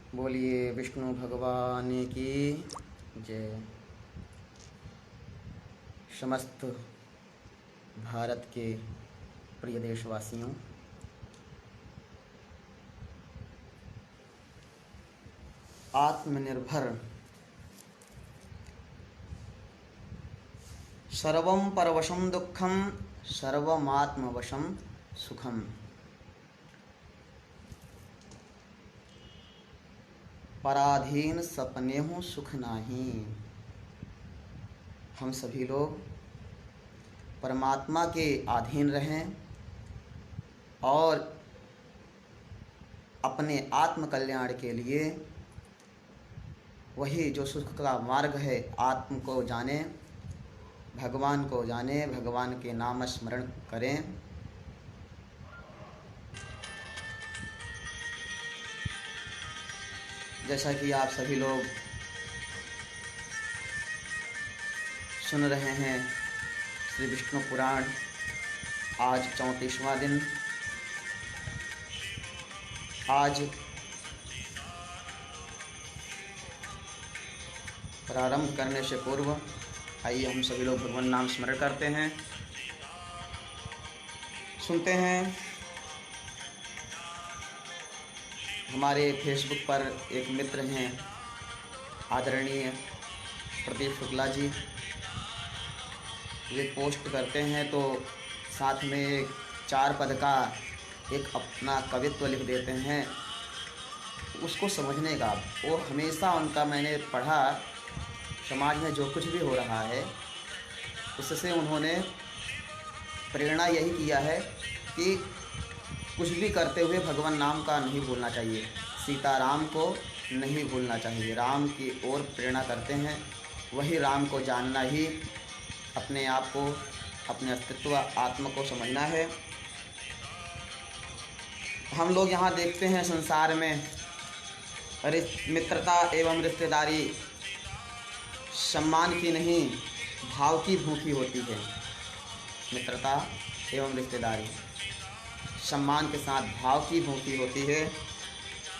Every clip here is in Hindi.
बोलिए विष्णु भगवान की जय। समस्त भारत के प्रिय देशवासियों, आत्मनिर्भर सर्वं परवशं दुःखं सर्वमात्मवशं सुखम। पराधीन सपने हूँ सुख नाही। हम सभी लोग परमात्मा के अधीन रहें और अपने आत्म कल्याण के लिए वही जो सुख का मार्ग है, आत्म को जाने, भगवान को जाने, भगवान के नाम स्मरण करें। जैसा कि आप सभी लोग सुन रहे हैं, श्री विष्णु पुराण आज 34वां दिन। आज प्रारंभ करने से पूर्व आइए हम सभी लोग भगवान नाम स्मरण करते हैं, सुनते हैं। हमारे फेसबुक पर एक मित्र हैं, आदरणीय प्रदीप शुक्ला जी, वे पोस्ट करते हैं तो साथ में एक 4 पद का एक अपना कवित्व लिख देते हैं। उसको समझने का, वो हमेशा उनका मैंने पढ़ा, समाज में जो कुछ भी हो रहा है उससे उन्होंने प्रेरणा यही किया है कि कुछ भी करते हुए भगवान नाम का नहीं भूलना चाहिए, सीताराम को नहीं भूलना चाहिए। राम की ओर प्रेरणा करते हैं, वही राम को जानना ही अपने आप को, अपने अस्तित्व, आत्मा को समझना है। हम लोग यहाँ देखते हैं संसार में मित्रता एवं रिश्तेदारी सम्मान की नहीं, भाव की भूखी होती है। मित्रता एवं रिश्तेदारी सम्मान के साथ भाव की भूखी होती है,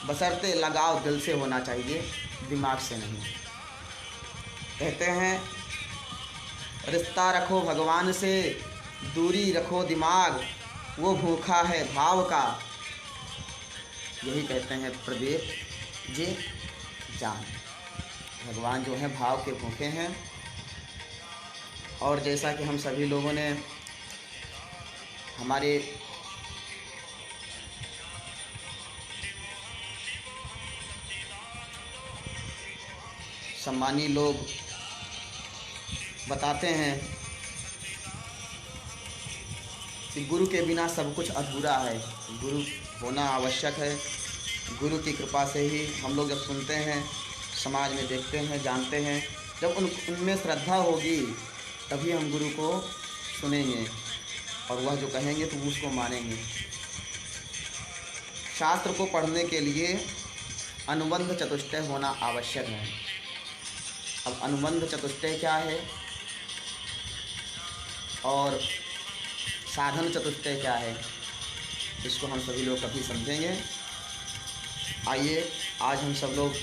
बशर्ते लगाव दिल से होना चाहिए, दिमाग से नहीं। कहते हैं रिश्ता रखो भगवान से, दूरी रखो दिमाग, वो भूखा है भाव का। यही कहते हैं प्रदीप जी जान। भगवान जो है भाव के भूखे हैं। और जैसा कि हम सभी लोगों ने हमारे सम्मानी लोग बताते हैं कि गुरु के बिना सब कुछ अधूरा है, गुरु होना आवश्यक है। गुरु की कृपा से ही हम लोग जब सुनते हैं, समाज में देखते हैं, जानते हैं, जब उनमें श्रद्धा होगी तभी हम गुरु को सुनेंगे और वह जो कहेंगे तो उसको मानेंगे। शास्त्र को पढ़ने के लिए अनुबंध चतुष्टय होना आवश्यक है। अब अनुबंध चतुष्टय क्या है और साधन चतुष्टय क्या है, इसको हम सभी लोग कभी समझेंगे। आइए आज हम सब लोग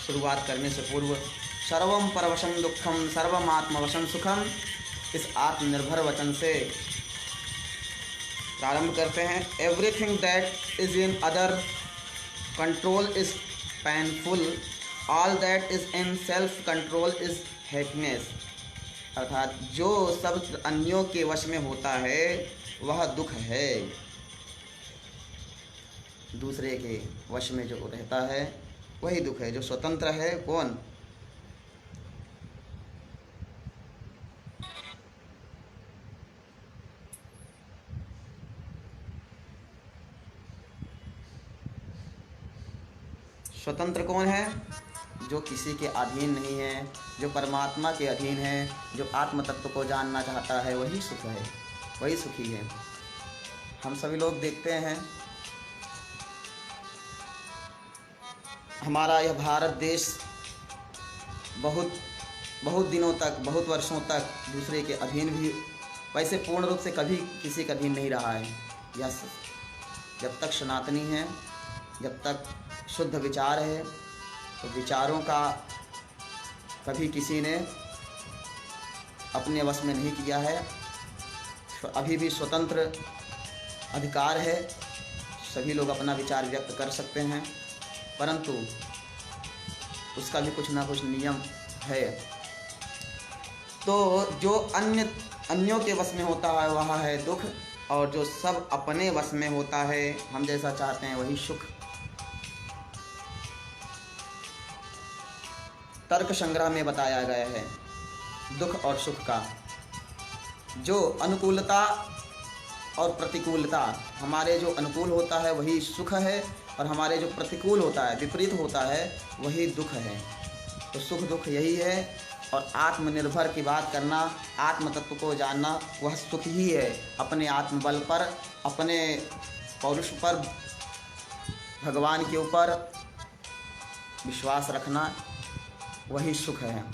शुरुआत करने से पूर्व सर्वम परवशम दुखम सर्वमात्मवशम सुखम, इस आत्मनिर्भर वचन से प्रारंभ करते हैं। Everything that is in other control is painful, all that is in self control is happiness. अर्थात जो सब अन्यों के वश में होता है वह दुख है, दूसरे के वश में जो रहता है वही दुख है। जो स्वतंत्र है कौन? स्वतंत्र कौन है? जो किसी के अधीन नहीं है, जो परमात्मा के अधीन है, जो आत्म तत्व को जानना चाहता है, वही सुख है, वही सुखी है। हम सभी लोग देखते हैं हमारा यह भारत देश बहुत दिनों तक, बहुत वर्षों तक दूसरे के अधीन भी, वैसे पूर्ण रूप से कभी किसी का अधीन नहीं रहा है। यह जब तक सनातनी है, जब तक शुद्ध विचार है, तो विचारों का कभी किसी ने अपने वश में नहीं किया है। अभी भी स्वतंत्र अधिकार है, सभी लोग अपना विचार व्यक्त कर सकते हैं, परंतु उसका भी कुछ ना कुछ नियम है। तो जो अन्यों के वश में होता है वह है दुख, और जो सब अपने वश में होता है, हम जैसा चाहते हैं, वही सुख। तर्क संग्रह में बताया गया है दुख और सुख का। जो अनुकूलता और प्रतिकूलता, हमारे जो अनुकूल होता है वही सुख है, और हमारे जो प्रतिकूल होता है, विपरीत होता है, वही दुख है। तो सुख दुख यही है। और आत्मनिर्भर की बात करना, आत्म तत्व को जानना, वह सुख ही है। अपने आत्मबल पर, अपने पौरुष पर, भगवान के ऊपर विश्वास रखना, वही सुख है।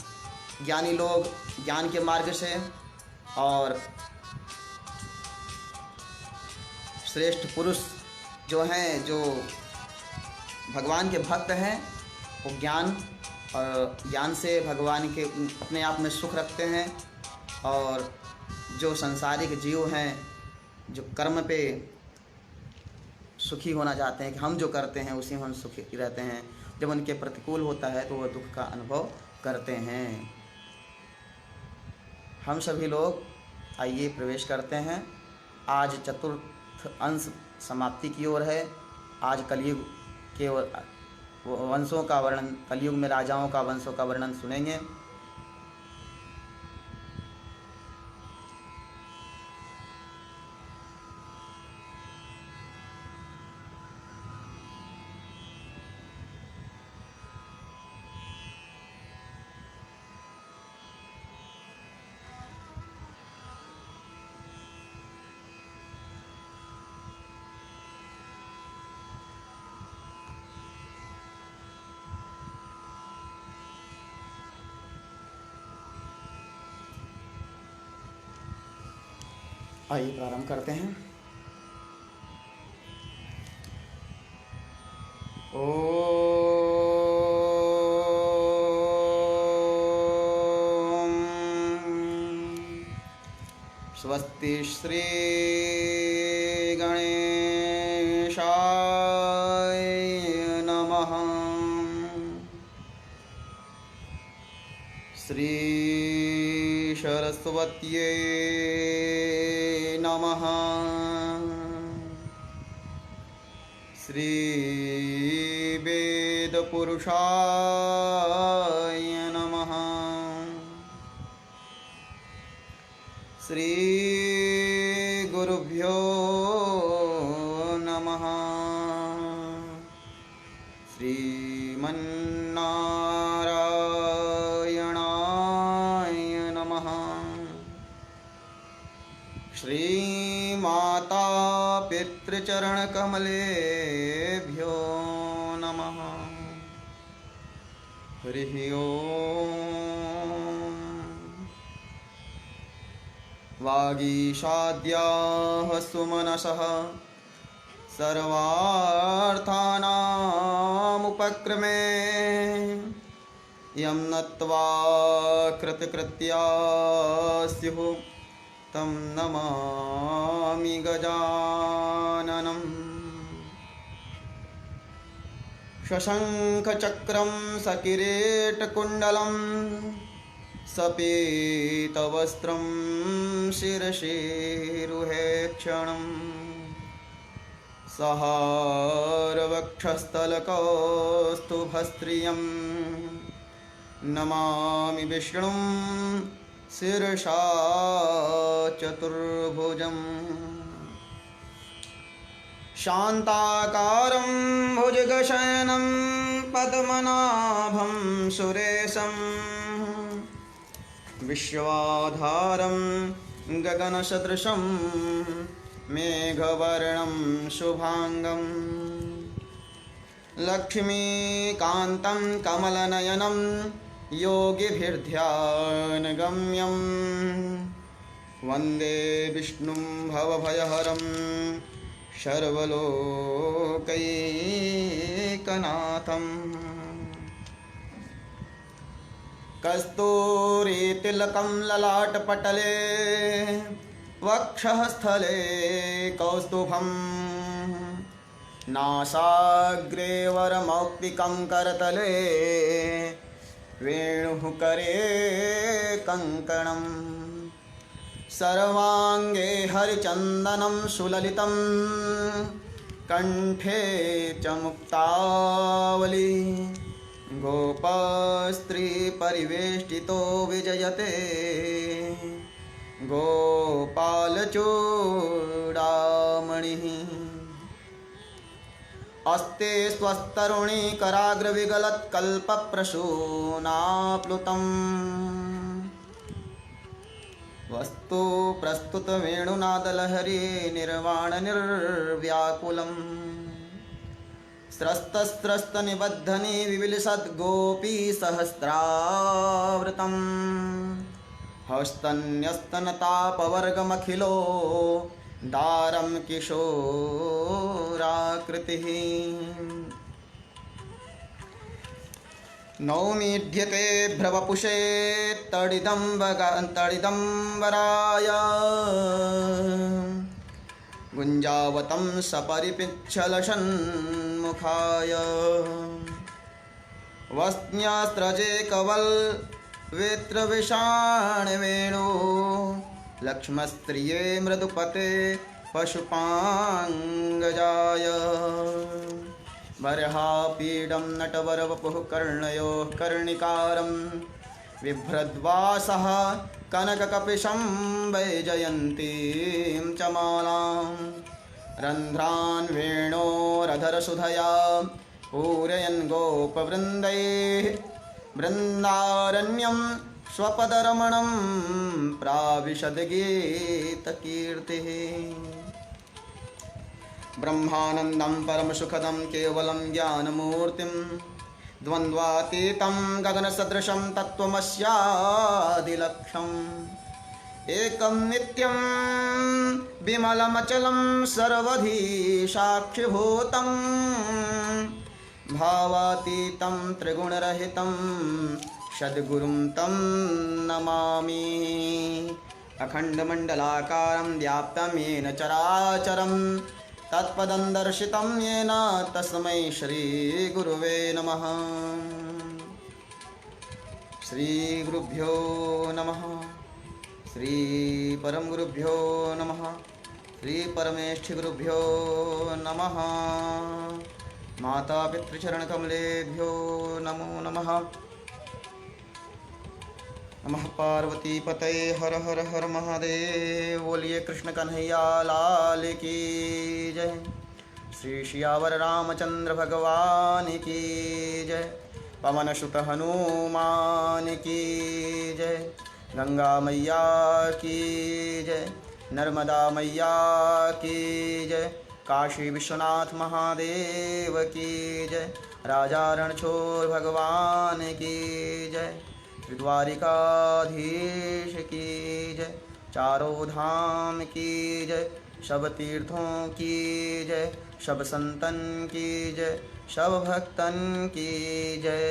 ज्ञानी लोग ज्ञान के मार्ग से, और श्रेष्ठ पुरुष जो हैं, जो भगवान के भक्त हैं, वो ज्ञान से भगवान के अपने आप में सुख रखते हैं। और जो संसारिक जीव हैं, जो कर्म पे सुखी होना चाहते हैं कि हम जो करते हैं उसी में हम सुखी रहते हैं, जब उनके प्रतिकूल होता है तो वह दुख का अनुभव करते हैं। हम सभी लोग आइए प्रवेश करते हैं। आज चतुर्थ अंश समाप्ति की ओर है। आज कलयुग के वंशों का वर्णन, कलयुग में राजाओं का वंशों का वर्णन सुनेंगे। आइए प्रारंभ करते हैं। ओम स्वस्ति श्री गणेशाय नमः। श्री सरस्वत्यै नमः। श्री वेद पुरुषाय नमः। श्री गुरुभ्यो नमः। श्रीमन्नारायणाय नमः। श्रीमाता पितृचरणकमलेभ्यो नमः। हरिः ओम्। वागीशाद्याः सुमनसः सर्वार्थानामुपक्रमे यं नत्वा कृतकृत्या स्युः तं नमामि गजाननम्। शशंखचक्रं सकिरीटकुण्डलं सपीतवस्त्रं शिरसिरुहे क्षणं सहारवक्षस्थलकौस्तुभस्त्रियं नमामि विष्णुं शिरसा चतुर्भुजम्। शान्ताकारं भुजगशयनं पद्मनाभं सुरेशं विश्वाधारं गगनसदृशं मेघवर्णं शुभांगं लक्ष्मीकान्तं कमलनयनं योगिभिर्ध्यानगम्यं वन्दे विष्णुं भवभयहरं सर्वलोकैकनाथम्। कस्तूरीतिलकं ललाटपटले वक्षः स्थले कौस्तुभं नासाग्रे वरमौक्तिकं करतले वेणुः करे कङ्कणम् सर्वाङ्गे हरिचन्दनं सुललितं कण्ठे च मुक्तावली गोपस्त्रीपरिवेष्टितो विजयते गोपालचूडामणिः अस्ते स्वस्तरुणी कराग्रविगलत्कल्पप्रसूनाप्लुतम् वस्तु प्रस्तुतवेणुनादलहरी निर्वाणनिर्व्याकुलम् स्रस्तस्रस्तनिबद्धनी विविलिसद्गोपीसहस्रावृतम् हस्तन्यस्तनतापवर्गमखिलो दारं किशोराकृतिः नौमीढ्यते भ्रवपुषे तडिदम्बराय गुञ्जावतं सपरिपिच्छलषन्मुखाय वस्न्यास्त्रजे कवल्वेत्रविषाणवेणो लक्ष्मस्त्रिये मृदुपते पशुपाङ्गजाय बर्हापीडं नटवरवपुः कर्णयोः कर्णिकारं बिभ्रद्वासः कनककपिशं वैजयन्तीं च मालां रन्ध्रान् वेणोरधरसुधया पूरयन् गोपवृन्दैः बृन्दारण्यं स्वपदरमणं प्राविशद्गीतकीर्तिः ब्रह्मानन्दं परमसुखदं केवलं ज्ञानमूर्तिं द्वन्द्वातीतं गगनसदृशं तत्त्वमस्यादिलक्ष्यम् एकं नित्यं विमलमचलं सर्वधी साक्षिभूतं भावातीतं त्रिगुणरहितं सद्गुरुं तं नमामि अखण्डमण्डलाकारं व्याप्तं येन चराचरं तत्पदं दर्शितं येन तस्मै श्रीगुरुवे नमः। श्रीगुरुभ्यो नमः। श्रीपरमगुरुभ्यो नमः। श्रीपरमेष्ठिगुरुभ्यो नमः। मातापितृचरणकमलेभ्यो नमो नमः। नमः पार्वती पतये हर हर हर महादेव। बोलिए कृष्ण कन्हैया लाल की जय। श्री सियावर रामचंद्र भगवान की जय। पवन सुत हनुमान की जय। गंगा मैया की जय। नर्मदा मैया की जय। काशी विश्वनाथ महादेव की जय। राजा रणछोड़ भगवान की जय। द्वारिकाधीश की जय। चारों धाम की जय। सब तीर्थों की जय। सब संतन की जय। सब भक्तन की जय।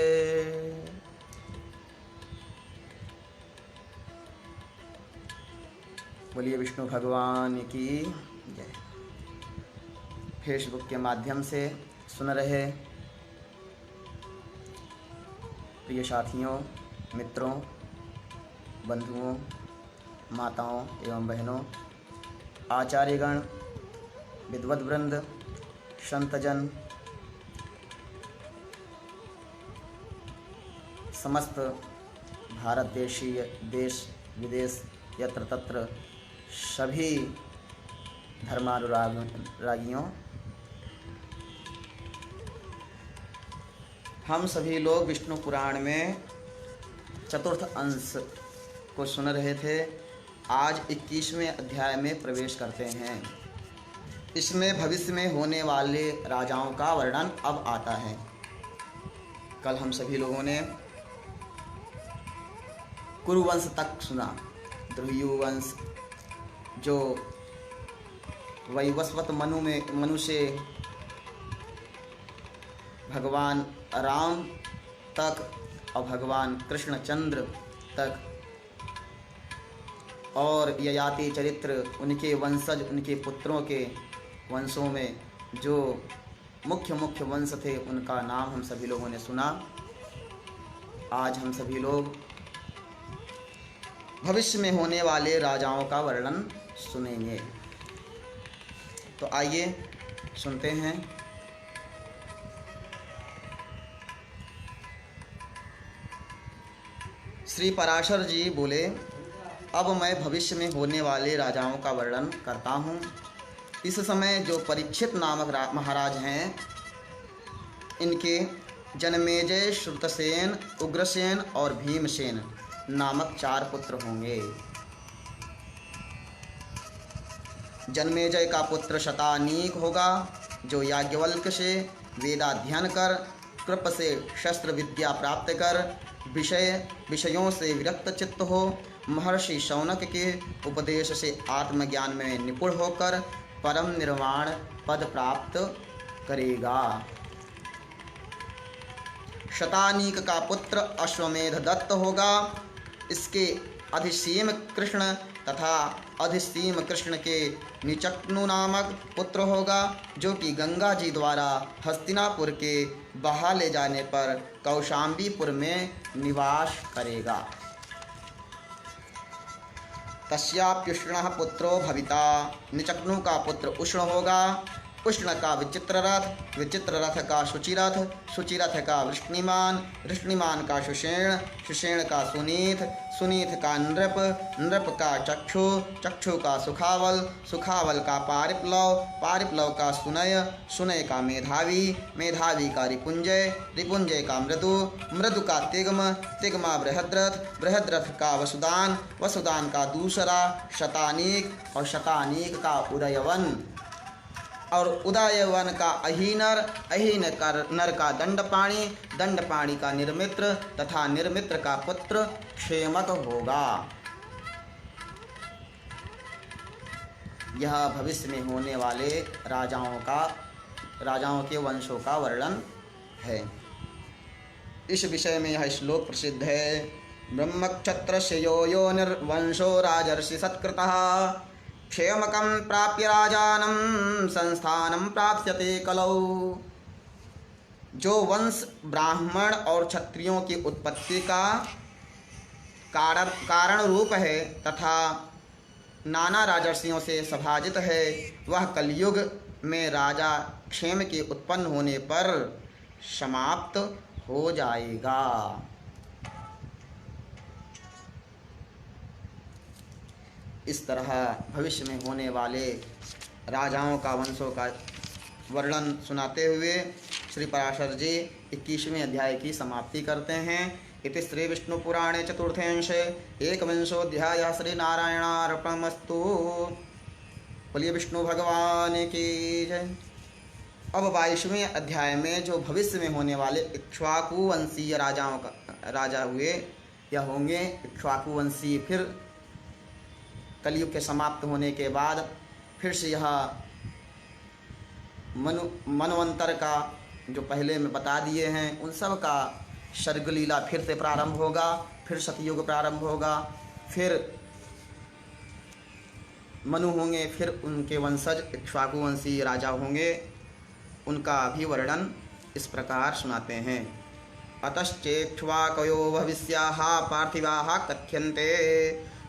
बोलिए विष्णु भगवान की जय। फेसबुक के माध्यम से सुन रहे प्रिय साथियों, मित्रों, बंधुओं, माताओं एवं बहनों, आचार्यगण, विद्वद् वृंद, संतजन, समस्त भारत देशीय देश विदेश यत्र तत्र सभी धर्मानुरागियों, हम सभी लोग विष्णु पुराण में चतुर्थ अंश को सुन रहे थे। आज 21वें अध्याय में प्रवेश करते हैं। इसमें भविष्य में होने वाले राजाओं का वर्णन अब आता है। कल हम सभी लोगों ने कुरुवंश तक सुना। द्रुयुवंश जो वैवस्वत मनु से भगवान राम तक और भगवान कृष्णचंद्र तक, और ययाति चरित्र, उनके वंशज, उनके पुत्रों के वंशों में जो मुख्य मुख्य वंश थे उनका नाम हम सभी लोगों ने सुना। आज हम सभी लोग भविष्य में होने वाले राजाओं का वर्णन सुनेंगे। तो आइए सुनते हैं। श्री पराशर जी बोले, अब मैं भविष्य में होने वाले राजाओं का वर्णन करता हूँ। इस समय जो परीक्षित नामक महाराज हैं, इनके जनमेजय, श्रुतसेन, उग्रसेन और भीमसेन नामक 4 पुत्र होंगे। जनमेजय का पुत्र शतानीक होगा, जो याज्ञवल्क्य से वेदाध्ययन कर, कृप से शस्त्र विद्या प्राप्त कर, विषयों से विरक्त चित्त हो, महर्षि शौनक के उपदेश से आत्मज्ञान में निपुण होकर परम निर्वाण पद प्राप्त करेगा। शतानीक का पुत्र अश्वमेध दत्त होगा। इसके अधिसीम कृष्ण तथा अधिसीम कृष्ण के निचक्नु नामक पुत्र होगा, जो कि गंगा जी द्वारा हस्तिनापुर के बहा ले जाने पर कौशाम्बीपुर में निवास करेगा। तस्याप्युष्णः पुत्रो भविता, निचक्नु का पुत्र उष्ण होगा। उष्ण का विचित्ररथ, विचित्ररथ का शुचिरथ, शुचिरथ का वृष्णिमान, वृष्णिमान का सुषेण, सुषेण का सुनीत, सुनीत का नृप, नृप का चक्षु, चक्षु का सुखावल, सुखावल का पारिप्लव, पारिप्लव का सुनय, सुनय का मेधावी, मेधावी का रिपुंजय, रिपुंजय का मृदु, मृदु का तिग्म, तिग्मा बृहद्रथ, बृहद्रथ का वसुदान, वसुदान का दूसरा शतानीक और शतानीक का उदयवन, और उदयवन का अहीनर, अहीन का नर का दंडपाणी, दंडपाणी का निर्मित्र तथा निर्मित्र का पुत्र क्षेमक होगा। यह भविष्य में होने वाले राजाओं के वंशों का वर्णन है। इस विषय में यह श्लोक प्रसिद्ध है। ब्रह्मक्षत्रस्य यो निर्वंशो राजर्षि सत्कृतः, क्षेमकं प्राप्य राजानं संस्थानं प्राप्स्यते कलौ। जो वंश ब्राह्मण और क्षत्रियों की उत्पत्ति का कारण रूप है तथा नाना राजर्षियों से सभाजित है, वह कलयुग में राजा क्षेम के उत्पन्न होने पर समाप्त हो जाएगा। इस तरह भविष्य में होने वाले राजाओं का वंशों का वर्णन सुनाते हुए श्री पराशर जी 21वें अध्याय की समाप्ति करते हैं। इति श्री विष्णु पुराणे चतुर्थे अंशे एकविंशोऽध्यायः श्री नारायणार्पणमस्तु। बोलिए विष्णु भगवान की जय। अब 22वें अध्याय में जो भविष्य में होने वाले इक्ष्वाकु वंशीय राजाओं का राजा हुए या होंगे, इक्ष्वाकु वंशीय फिर कलयुग के समाप्त होने के बाद फिर से यह मनवंतर का जो पहले में बता दिए हैं उन सब का सर्गलीला फिर से प्रारंभ होगा, फिर सतयुग प्रारंभ होगा, फिर मनु होंगे, फिर उनके वंशज इक्ष्वाकु वंशीय राजा होंगे। उनका भी वर्णन इस प्रकार सुनाते हैं। अतश्चेक्ष्वाकयो भविष्याः पार्थिवाः कथ्यन्ते।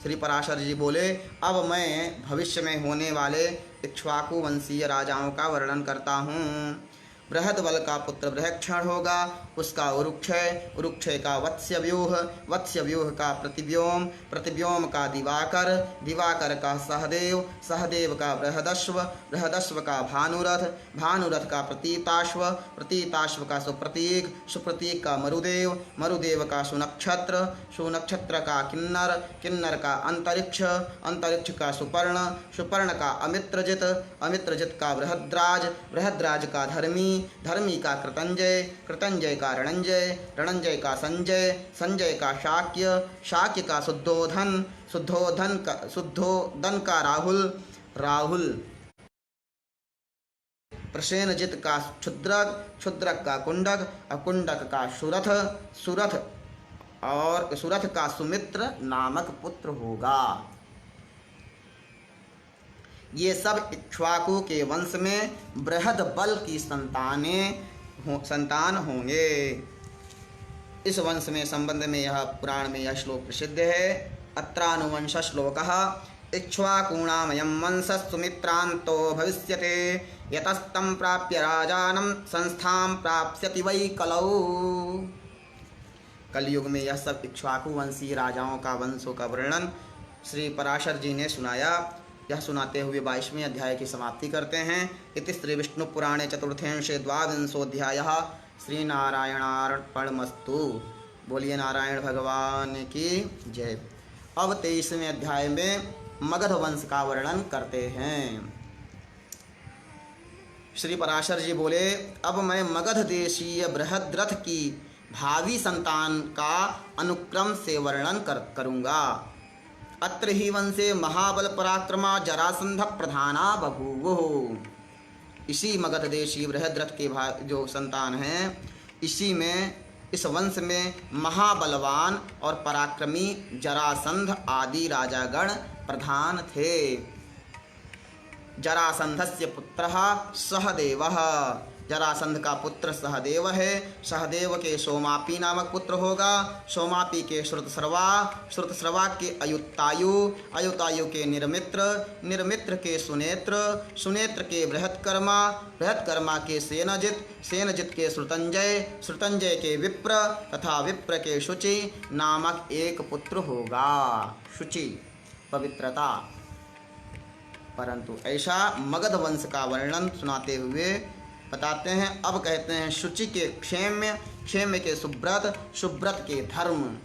श्री पराशर जी बोले, अब मैं भविष्य में होने वाले इक्ष्वाकु वंशीय राजाओं का वर्णन करता हूँ। बृहद्बल का पुत्र बृहक्षण होगा, उसका उरुक्षय, उरुक्षय का वत्स्यव्यूह, वत्स्यव्यूह का प्रतिव्योम, प्रतिव्योम का दिवाकर, दिवाकर का सहदेव, सहदेव का बृहदश्व, बृहदश्व का भानुरथ, भानुरथ का प्रतीताश्व, प्रतीताश्व का सुप्रतीक, सुप्रतीक का मरुदेव, मरुदेव का सुनक्षत्र, सुनक्षत्र का किन्नर, किन्नर का अंतरिक्ष, अंतरिक्ष का सुपर्ण, सुपर्ण का अमित्रजित, अमित्रजित का बृहद्राज, बृहद्राज का धर्मी, धर्मी का कृतंजय, कृतंजय का रणंजय, रणंजय का संजय, संजय का शाक्य, शाक्य का शुद्धोधन, शुद्धोदन का राहुल, राहुल प्रसेनजित का क्षुद्रक, क्षुद्रक का कुंडक, अकुंडक का सुरथ, सुरथ और सुरथ का सुमित्र नामक पुत्र होगा। ये सब इक्ष्वाकु के वंश में बृहद बल की संतान होंगे। इस वंश में संबंध में यह पुराण में यह श्लोक प्रसिद्ध है। अत्रानुवंश श्लोकः इक्ष्वाकूणामयं वंशः सुमित्रान्तो भविष्यते यतस्तं प्राप्य राजानं संस्थां प्राप्स्यति वै कलौ। कलयुग में यह सब इक्ष्वाकु वंशी राजाओं का वंशों का वर्णन श्री पराशर जी ने सुनाया। यह सुनाते हुए 22वें अध्याय की समाप्ति करते हैं। इति श्री विष्णु पुराणे चतुर्थेंशे 22वाध्यायः श्री नारायणार्पणमस्तु। बोलिए नारायण भगवान की जय। अब 23वें अध्याय में मगध वंश का वर्णन करते हैं। श्री पराशर जी बोले, अब मैं मगध देशीय बृहद्रथ की भावी संतान का अनुक्रम से वर्णन करूँगा। अत्र ही वंशे महाबल पराक्रमा जरासंध प्रधाना बभूवुः। इसी मगध देशी बृहद्रथ के जो संतान हैं, इस वंश में महाबलवान और पराक्रमी जरासंध आदि राजागण प्रधान थे। जरासंधस्य पुत्रः सहदेवः। जरासंध का पुत्र सहदेव है। सहदेव के सोमापी नामक पुत्र होगा। सोमापी के श्रुतस्रवा, श्रुतस्रवा के अयुतायु, अयुतायु के निर्मित्र, निर्मित्र के सुनेत्र, सुनेत्र के बृहत्कर्मा, बृहत्कर्मा के सेनजित, सेनजित के श्रुतंजय, श्रुतंजय के विप्र तथा विप्र के शुचि नामक एक पुत्र होगा। शुचि पवित्रता। परंतु ऐसा मगध वंश का वर्णन सुनाते हुए बताते हैं। अब कहते हैं शुचि के क्षेम्य, क्षेम्य के सुब्रत, सुब्रत के धर्म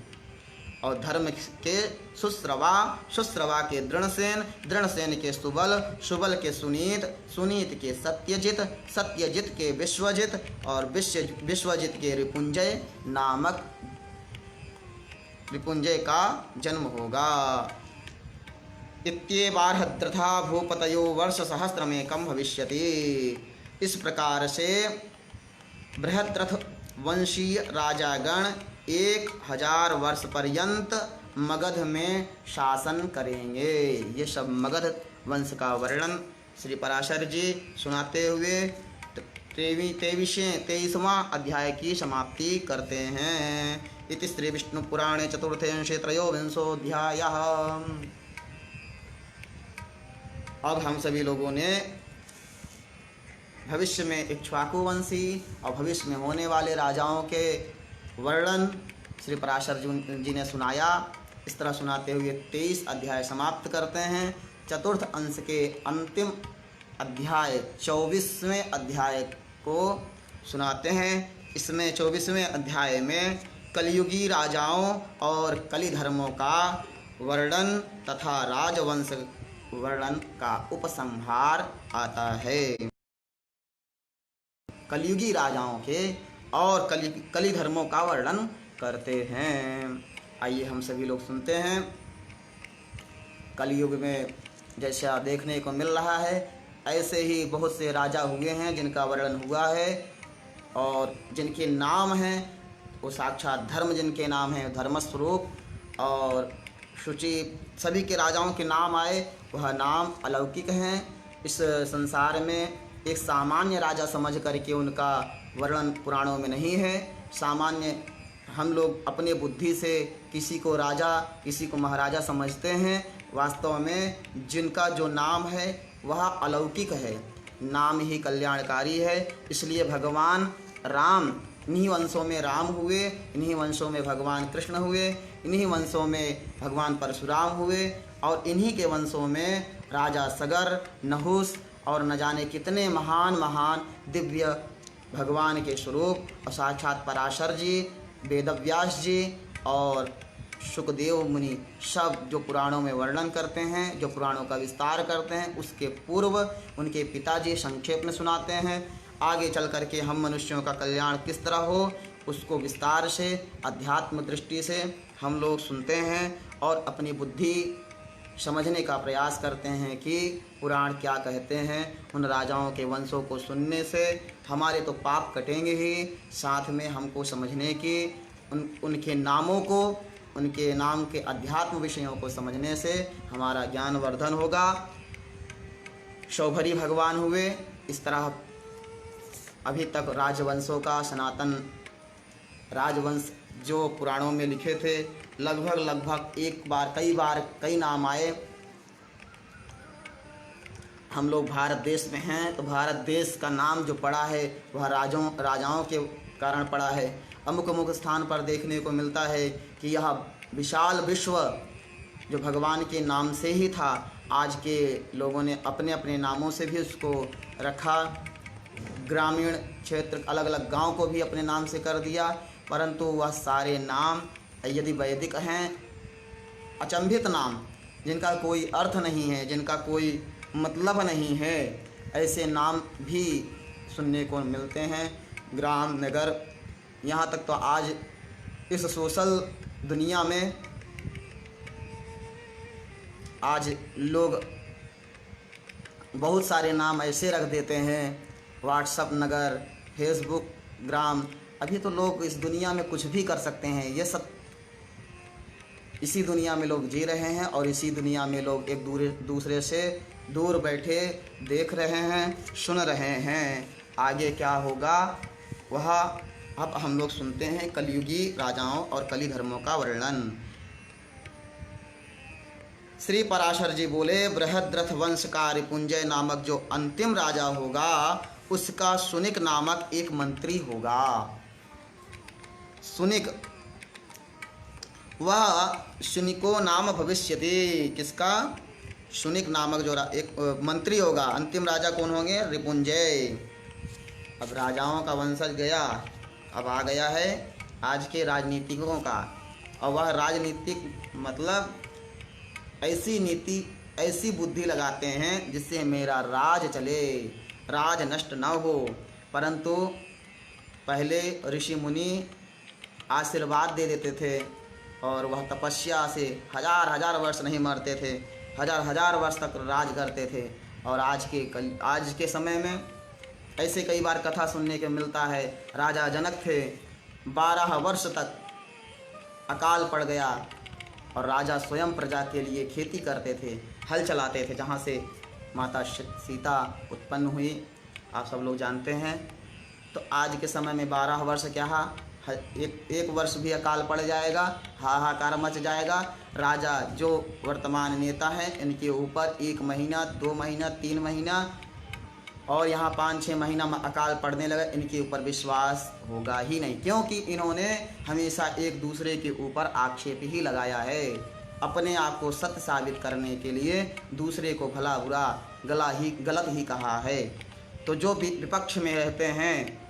और धर्म के सुश्रवा, सुश्रवा के दृढ़सेन, दृढ़सेन के सुबल, सुबल के सुनीत, सुनीत के सत्यजित, सत्यजित के विश्वजित और विश्वजित के रिपुंजय नामक रिपुंजय का जन्म होगा। इत्येवार्हद्रथा भूपतयो वर्ष सहस्रमेकं भविष्यति। इस प्रकार से बृहद्रथ वंशीय राजागण 1000 वर्ष पर्यंत मगध में शासन करेंगे। ये सब मगध वंश का वर्णन श्री पराशर जी सुनाते हुए 23वां अध्याय की समाप्ति करते हैं। इति श्री विष्णु पुराणे चतुर्थेंशे 23वाध्यायः। अब हम सभी लोगों ने भविष्य में इक्ष्वाकु वंशी और भविष्य में होने वाले राजाओं के वर्णन श्री पराशर जी ने सुनाया। इस तरह सुनाते हुए 23 अध्याय समाप्त करते हैं। चतुर्थ अंश के अंतिम अध्याय 24वें अध्याय को सुनाते हैं। इसमें 24वें अध्याय में कलियुगी राजाओं और कली धर्मों का वर्णन तथा राजवंश वर्णन का उपसंहार आता है। कलियुगी राजाओं के और कली धर्मों का वर्णन करते हैं। आइए हम सभी लोग सुनते हैं। कलयुग में जैसा देखने को मिल रहा है, ऐसे ही बहुत से राजा हुए हैं जिनका वर्णन हुआ है और जिनके नाम हैं वो साक्षात धर्म, जिनके नाम हैं धर्मस्वरूप और शुचि। सभी के राजाओं के नाम आए, वह नाम अलौकिक हैं। इस संसार में एक सामान्य राजा समझ करके उनका वर्णन पुराणों में नहीं है। सामान्य हम लोग अपने बुद्धि से किसी को राजा, किसी को महाराजा समझते हैं। वास्तव में जिनका जो नाम है वह अलौकिक है, नाम ही कल्याणकारी है। इसलिए भगवान राम, इन्हीं वंशों में राम हुए, इन्हीं वंशों में भगवान कृष्ण हुए, इन्हीं वंशों में भगवान परशुराम हुए और इन्हीं के वंशों में राजा सगर, नहुस और न जाने कितने महान महान दिव्य भगवान के स्वरूप और साक्षात पराशर जी, वेदव्यास जी और शुकदेव मुनि सब जो पुराणों में वर्णन करते हैं, जो पुराणों का विस्तार करते हैं, उसके पूर्व उनके पिताजी संक्षेप में सुनाते हैं। आगे चल करके हम मनुष्यों का कल्याण किस तरह हो उसको विस्तार से अध्यात्म दृष्टि से हम लोग सुनते हैं और अपनी बुद्धि समझने का प्रयास करते हैं कि पुराण क्या कहते हैं। उन राजाओं के वंशों को सुनने से हमारे तो पाप कटेंगे ही, साथ में हमको समझने की उनके नामों को, उनके नाम के अध्यात्म विषयों को समझने से हमारा ज्ञान वर्धन होगा। शौभरी भगवान हुए, इस तरह अभी तक राजवंशों का, सनातन राजवंश जो पुराणों में लिखे थे, लगभग कई बार कई नाम आए। हम लोग भारत देश में हैं तो भारत देश का नाम जो पड़ा है वह राजाओं के कारण पड़ा है। अमुक स्थान पर देखने को मिलता है कि यह विशाल विश्व जो भगवान के नाम से ही था, आज के लोगों ने अपने अपने नामों से भी उसको रखा। ग्रामीण क्षेत्र, अलग अलग गांव को भी अपने नाम से कर दिया, परंतु वह सारे नाम यदि वैदिक हैं, अचंभित नाम जिनका कोई अर्थ नहीं है, जिनका कोई मतलब नहीं है, ऐसे नाम भी सुनने को मिलते हैं। ग्राम, नगर, यहाँ तक तो आज इस सोशल दुनिया में आज लोग बहुत सारे नाम ऐसे रख देते हैं। व्हाट्सअप नगर, फेसबुक ग्राम, अभी तो लोग इस दुनिया में कुछ भी कर सकते हैं। ये सब इसी दुनिया में लोग जी रहे हैं और इसी दुनिया में लोग एक दूसरे से दूर बैठे देख रहे हैं, सुन रहे हैं। आगे क्या होगा वह अब हम लोग सुनते हैं कलयुगी राजाओं और कली धर्मों का वर्णन। श्री पराशर जी बोले, बृहद्रथ वंश का रिपुंजय नामक जो अंतिम राजा होगा उसका शुनिक नामक एक मंत्री होगा। शुनिक, वह शुनिको नाम भविष्यति। किसका? शुनिक नामक जो एक मंत्री होगा। अंतिम राजा कौन होंगे? रिपुंजय। अब राजाओं का वंशज गया, अब आ गया है आज के राजनीतिकों का। और वह राजनीतिक मतलब ऐसी नीति, ऐसी बुद्धि लगाते हैं जिससे मेरा राज चले, राज नष्ट न हो। परंतु पहले ऋषि मुनि आशीर्वाद दे देते थे और वह तपस्या से हजार वर्ष नहीं मरते थे, हजार वर्ष तक राज करते थे। और आज के समय में ऐसे कई बार कथा सुनने को मिलता है। राजा जनक थे, 12 वर्ष तक अकाल पड़ गया और राजा स्वयं प्रजा के लिए खेती करते थे, हल चलाते थे, जहाँ से माता सीता उत्पन्न हुई, आप सब लोग जानते हैं। तो आज के समय में 12 वर्ष क्या, एक वर्ष भी अकाल पड़ जाएगा, हाहाकार मच जाएगा। राजा जो वर्तमान नेता हैं इनके ऊपर 1 महीना, 2 महीना, 3 महीना और यहाँ 5-6 महीना में अकाल पड़ने लगा, इनके ऊपर विश्वास होगा ही नहीं, क्योंकि इन्होंने हमेशा एक दूसरे के ऊपर आक्षेप ही लगाया है। अपने आप को सत्य साबित करने के लिए दूसरे को भला बुरा गलत ही कहा है। तो जो विपक्ष में रहते हैं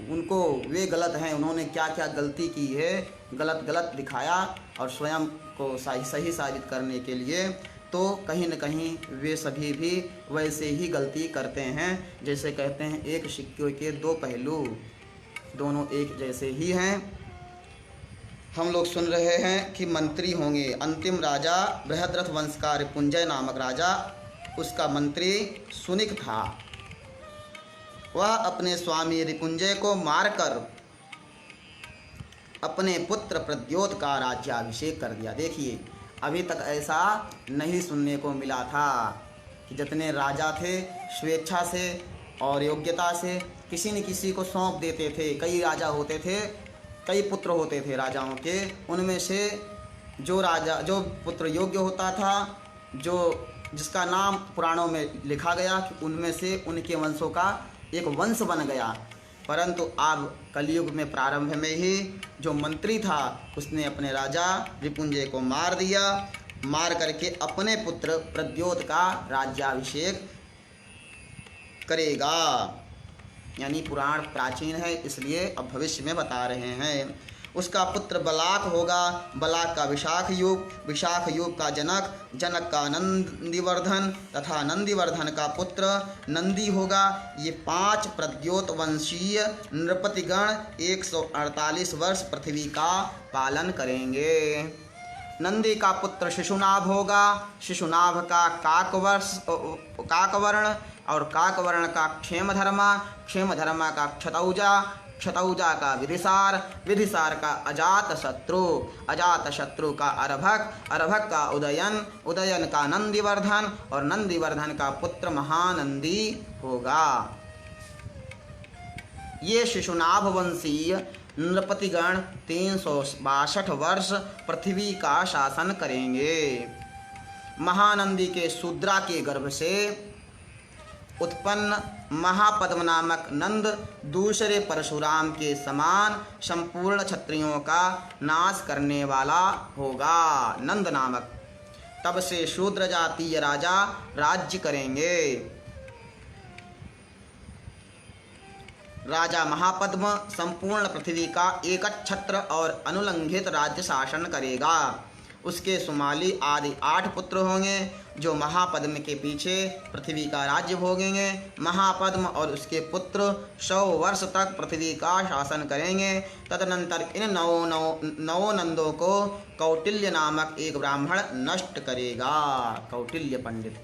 उनको वे गलत हैं, उन्होंने क्या क्या गलती की है, गलत दिखाया और स्वयं को सही साबित करने के लिए तो कहीं न कहीं वे सभी भी वैसे ही गलती करते हैं। जैसे कहते हैं एक सिक्के के 2 पहलू, दोनों एक जैसे ही हैं। हम लोग सुन रहे हैं कि मंत्री होंगे अंतिम राजा, बृहद्रथ वंश का रिपुंजय नामक राजा, उसका मंत्री शुनिक था। वह अपने स्वामी रिपुंजय को मारकर अपने पुत्र प्रद्योत का राज्याभिषेक कर दिया। देखिए, अभी तक ऐसा नहीं सुनने को मिला था कि जितने राजा थे स्वेच्छा से और योग्यता से किसी न किसी को सौंप देते थे। कई राजा होते थे, कई पुत्र होते थे राजाओं के, उनमें से जो पुत्र योग्य होता था, जिसका नाम पुराणों में लिखा गया कि उनमें से उनके वंशों का एक वंश बन गया। परंतु अब कलयुग में प्रारंभ में ही जो मंत्री था उसने अपने राजा रिपुंजय को मार दिया, मार करके अपने पुत्र प्रद्योत का राज्याभिषेक करेगा। यानी पुराण प्राचीन है, इसलिए अब भविष्य में बता रहे हैं। उसका पुत्र बलाक होगा, बलाक का विशाख युग का जनक का नंदिवर्धन तथा नंदिवर्धन का पुत्र नंदी होगा। ये 5 प्रद्योत वंशीय नृपतिगण 148 वर्ष पृथ्वी का पालन करेंगे। नंदी का पुत्र शिशुनाभ होगा, शिशुनाभ का काकवर्ण और काकवर्ण का क्षेमधर्मा का क्षतौजा, क्षतौजा का विदिशार, विदिशार का अजातशत्रु, अजातशत्रु का अर्भक, अर्भक का उदयन, उदयन का नंदिवर्धन और नंदिवर्धन का पुत्र महानंदी होगा। ये शिशुनाभ वंशीय नृपतिगण 362 वर्ष पृथ्वी का शासन करेंगे। महानंदी के शूद्रा के गर्भ से उत्पन्न महापद्म नामक नंद दूसरे परशुराम के समान संपूर्ण क्षत्रियों का नाश करने वाला होगा। नंद नामक, तब से शूद्र जातीय राजा राज्य करेंगे। राजा महापद्म संपूर्ण पृथ्वी का एकच्छत्र और अनुलंघित राज्य शासन करेगा। उसके सुमाली आदि 8 पुत्र होंगे जो महापद्म के पीछे पृथ्वी का राज्य भोगेंगे। महापद्म और उसके पुत्र 100 वर्ष तक पृथ्वी का शासन करेंगे। तदनंतर इन नौ नंदों को कौटिल्य नामक एक ब्राह्मण नष्ट करेगा। कौटिल्य पंडित।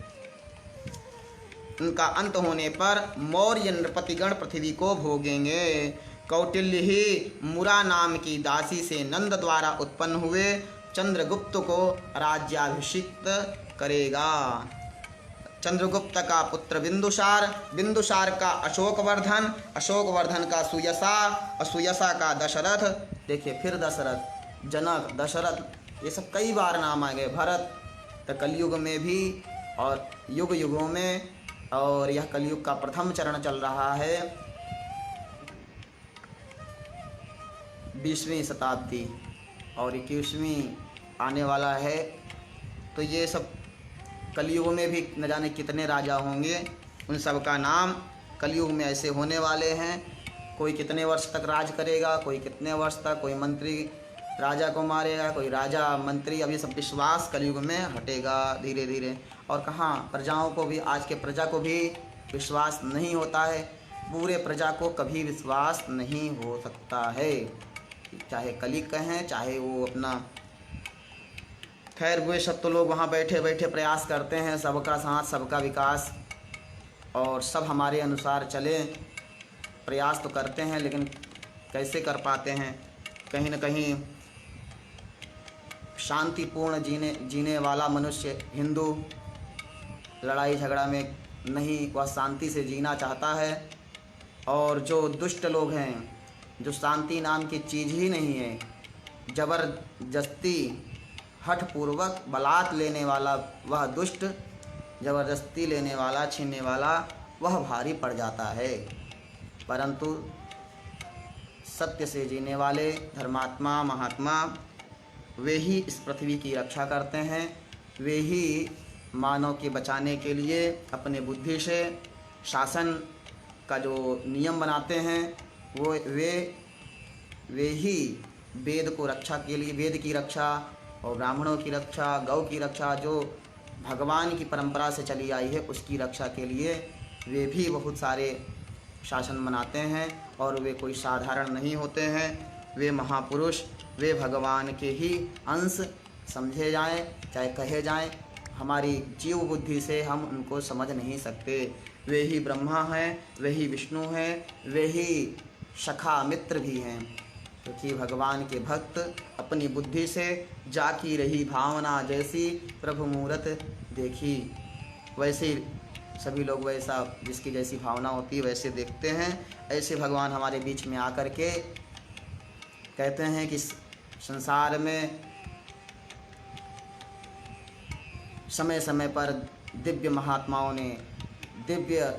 उनका अंत होने पर मौर्य नृपतिगण पृथ्वी को भोगेंगे। कौटिल्य ही मुरा नाम की दासी से नंद द्वारा उत्पन्न हुए चंद्रगुप्त को राज्याभिषिक्त करेगा। चंद्रगुप्त का पुत्र बिंदुसार, बिंदुसार का अशोकवर्धन, अशोकवर्धन का सुयसा और सुयसा का दशरथ। देखिए फिर दशरथ, जनक, दशरथ, ये सब कई बार नाम आ गए। भरत तो कलयुग में भी और युग युगों में, और यह कलयुग का प्रथम चरण चल रहा है, 20वीं शताब्दी और 21वीं आने वाला है। तो ये सब कलयुग में भी न जाने कितने राजा होंगे, उन सब का नाम कलयुग में ऐसे होने वाले हैं। कोई कितने वर्ष तक राज करेगा, कोई कितने वर्ष तक, कोई मंत्री राजा को मारेगा, कोई राजा मंत्री। अभी सब विश्वास कलयुग में हटेगा धीरे धीरे। और कहाँ प्रजाओं को भी, आज के प्रजा को भी विश्वास नहीं होता है। पूरे प्रजा को कभी विश्वास नहीं हो सकता है, चाहे कलिक कहें चाहे वो अपना। खैर वे सब तो लोग वहाँ बैठे बैठे प्रयास करते हैं सबका साथ सबका विकास और सब हमारे अनुसार चले। प्रयास तो करते हैं लेकिन कैसे कर पाते हैं। कहीं न कहीं शांतिपूर्ण जीने वाला मनुष्य हिंदू लड़ाई झगड़ा में नहीं, वह शांति से जीना चाहता है। और जो दुष्ट लोग हैं, जो शांति नाम की चीज़ ही नहीं है, ज़बरदस्ती हठपूर्वक बलात् लेने वाला वह दुष्ट, ज़बरदस्ती लेने वाला, छीनने वाला वह भारी पड़ जाता है। परंतु सत्य से जीने वाले धर्मात्मा महात्मा वे ही इस पृथ्वी की रक्षा करते हैं। वे ही मानव के बचाने के लिए अपने बुद्धि से शासन का जो नियम बनाते हैं वो वे ही वेद को रक्षा के लिए, वेद की रक्षा और ब्राह्मणों की रक्षा, गौ की रक्षा, जो भगवान की परंपरा से चली आई है उसकी रक्षा के लिए वे भी बहुत सारे शासन बनाते हैं। और वे कोई साधारण नहीं होते हैं, वे महापुरुष, वे भगवान के ही अंश समझे जाएं चाहे कहे जाएं। हमारी जीव बुद्धि से हम उनको समझ नहीं सकते। वे ही ब्रह्मा हैं, वे ही विष्णु हैं, वे ही सखा मित्र भी हैं। क्योंकि भगवान के भक्त अपनी बुद्धि से जाकी रही भावना जैसी प्रभु मूरत देखी, वैसे सभी लोग वैसा जिसकी जैसी भावना होती है वैसे देखते हैं। ऐसे भगवान हमारे बीच में आकर के कहते हैं कि संसार में समय समय पर दिव्य महात्माओं ने, दिव्य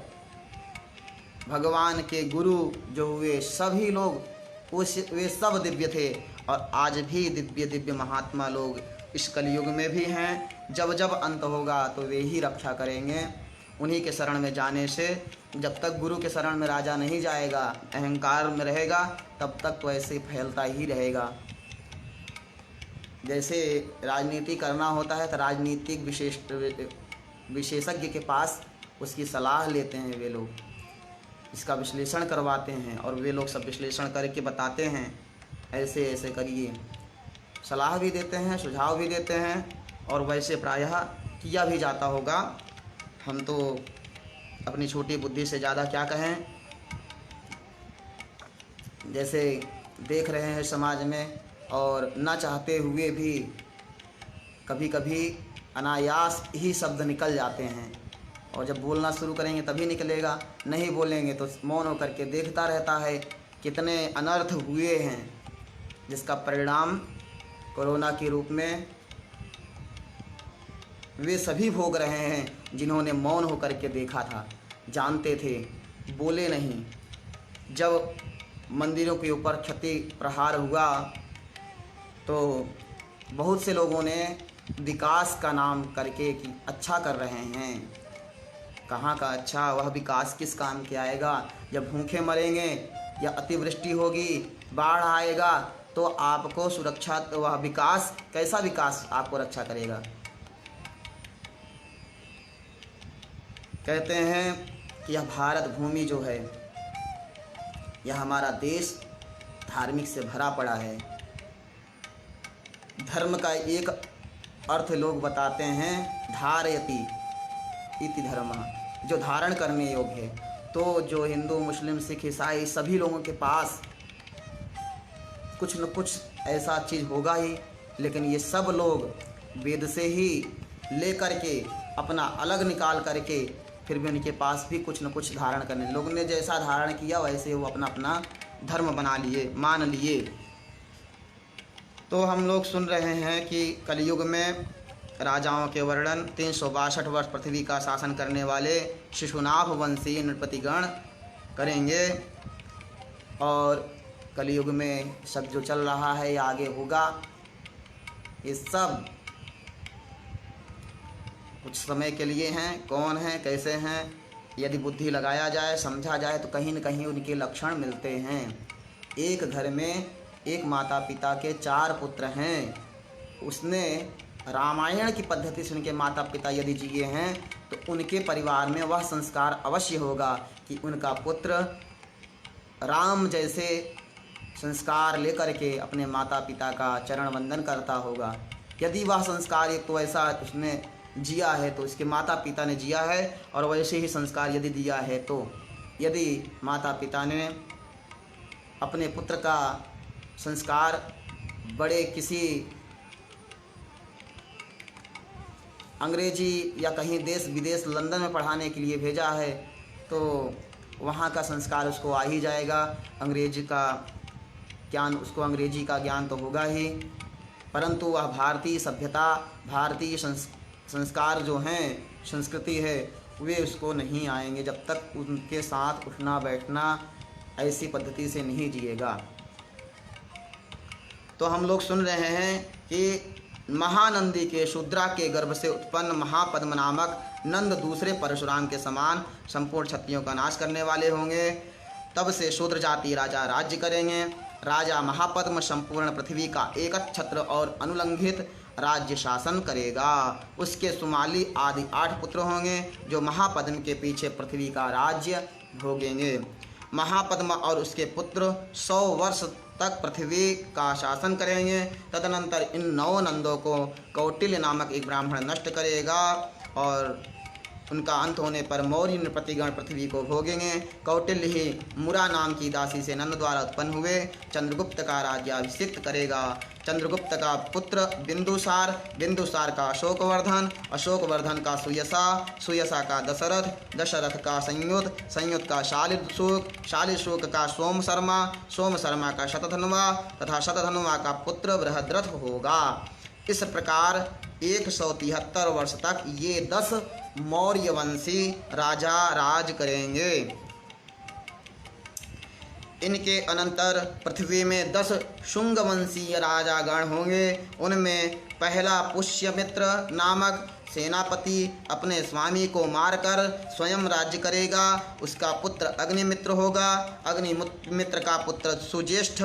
भगवान के गुरु जो हुए सभी लोग वे सब दिव्य थे। और आज भी दिव्य दिव्य महात्मा लोग इस कलयुग में भी हैं। जब जब अंत होगा तो वे ही रक्षा करेंगे। उन्हीं के शरण में जाने से, जब तक गुरु के शरण में राजा नहीं जाएगा, अहंकार में रहेगा, तब तक तो ऐसे फैलता ही रहेगा। जैसे राजनीति करना होता है तो राजनीतिक विशेषज्ञ के पास उसकी सलाह लेते हैं वे लोग, इसका विश्लेषण करवाते हैं और वे लोग सब विश्लेषण करके बताते हैं ऐसे ऐसे करिए, सलाह भी देते हैं, सुझाव भी देते हैं और वैसे प्रायः किया भी जाता होगा। हम तो अपनी छोटी बुद्धि से ज़्यादा क्या कहें। जैसे देख रहे हैं समाज में, और न चाहते हुए भी कभी कभी अनायास ही शब्द निकल जाते हैं, और जब बोलना शुरू करेंगे तभी निकलेगा, नहीं बोलेंगे तो मौन होकर के देखता रहता है। कितने अनर्थ हुए हैं जिसका परिणाम कोरोना के रूप में वे सभी भोग रहे हैं जिन्होंने मौन होकर के देखा था, जानते थे, बोले नहीं। जब मंदिरों के ऊपर क्षति प्रहार हुआ तो बहुत से लोगों ने विकास का नाम करके कि अच्छा कर रहे हैं। कहाँ का अच्छा? वह विकास किस काम के आएगा? जब भूखे मरेंगे या अतिवृष्टि होगी, बाढ़ आएगा, तो आपको सुरक्षा, तो वह विकास, कैसा विकास आपको रक्षा करेगा? कहते हैं कि यह भारत भूमि जो है, यह हमारा देश धार्मिक से भरा पड़ा है। धर्म का एक अर्थ लोग बताते हैं धारयति इति धर्मः, जो धारण करने योग्य है। तो जो हिंदू, मुस्लिम, सिख, ईसाई सभी लोगों के पास कुछ न कुछ ऐसा चीज़ होगा ही, लेकिन ये सब लोग वेद से ही लेकर के अपना अलग निकाल करके फिर भी उनके पास भी कुछ न कुछ धारण करने, लोगों ने जैसा धारण किया वैसे वो अपना अपना धर्म बना लिए, मान लिए। तो हम लोग सुन रहे हैं कि कलयुग में राजाओं के वर्णन 362 वर्ष पृथ्वी का शासन करने वाले शिशुनाभ वंशी नृपतिगण करेंगे, और कलयुग में सब जो चल रहा है या आगे होगा, ये सब कुछ समय के लिए हैं। कौन हैं, कैसे हैं, यदि बुद्धि लगाया जाए, समझा जाए तो कहीं न कहीं उनके लक्षण मिलते हैं। एक घर में एक माता पिता के 4 पुत्र हैं। उसने रामायण की पद्धति से उनके माता पिता यदि जिए हैं तो उनके परिवार में वह संस्कार अवश्य होगा कि उनका पुत्र राम जैसे संस्कार लेकर के अपने माता पिता का चरण वंदन करता होगा। यदि वह संस्कार एक तो ऐसा उसने जिया है तो उसके माता पिता ने जिया है, और वैसे ही संस्कार यदि दिया है, तो यदि माता पिता ने अपने पुत्र का संस्कार बड़े किसी अंग्रेजी या कहीं देश विदेश लंदन में पढ़ाने के लिए भेजा है, तो वहाँ का संस्कार उसको आ ही जाएगा। अंग्रेजी का ज्ञान, उसको अंग्रेजी का ज्ञान तो होगा ही, परंतु वह भारतीय सभ्यता, भारतीय संस्कार जो हैं, संस्कृति है, वे उसको नहीं आएंगे जब तक उनके साथ उठना बैठना ऐसी पद्धति से नहीं जिएगा। तो हम लोग सुन रहे हैं कि महानंदी के शूद्रा के गर्भ से उत्पन्न महापद्म नामक नंद दूसरे परशुराम के समान संपूर्ण क्षत्रियों का नाश करने वाले होंगे। तब से शूद्र जाति राजा राज्य करेंगे। राजा महापद्म संपूर्ण पृथ्वी का एक छत्र और अनुलंघित राज्य शासन करेगा। उसके सुमाली आदि 8 पुत्र होंगे जो महापद्म के पीछे पृथ्वी का राज्य भोगेंगे। महापद्म और उसके पुत्र 100 वर्ष तक पृथ्वी का शासन करेंगे। तदनंतर इन 9 नंदों को कौटिल्य नामक एक ब्राह्मण नष्ट करेगा, और उनका अंत होने पर मौर्य नृपतिगण पृथ्वी को भोगेंगे। कौटिल्य ही मुरा नाम की दासी से नंद द्वारा उत्पन्न हुए चंद्रगुप्त का राज्याभिषिक्त करेगा। चंद्रगुप्त का पुत्र बिंदुसार, बिंदुसार का अशोकवर्धन, अशोकवर्धन का सुयसा, सुयसा का दशरथ, दशरथ का संयुत, संयुत का शालिशुक, शालिशुक का सोम शर्मा, सोम शर्मा का शतधन्वा तथा शतधन्वा का पुत्र बृहद्रथ होगा। इस प्रकार 173 वर्ष तक ये 10 मौर्य वंशी राजा राज करेंगे। इनके अनंतर पृथ्वी में 10 शुंग वंशीय राजागण होंगे। उनमें पहला पुष्यमित्र नामक सेनापति अपने स्वामी को मारकर स्वयं राज्य करेगा। उसका पुत्र अग्निमित्र होगा। अग्निमित्र का पुत्र सुज्येष्ठ,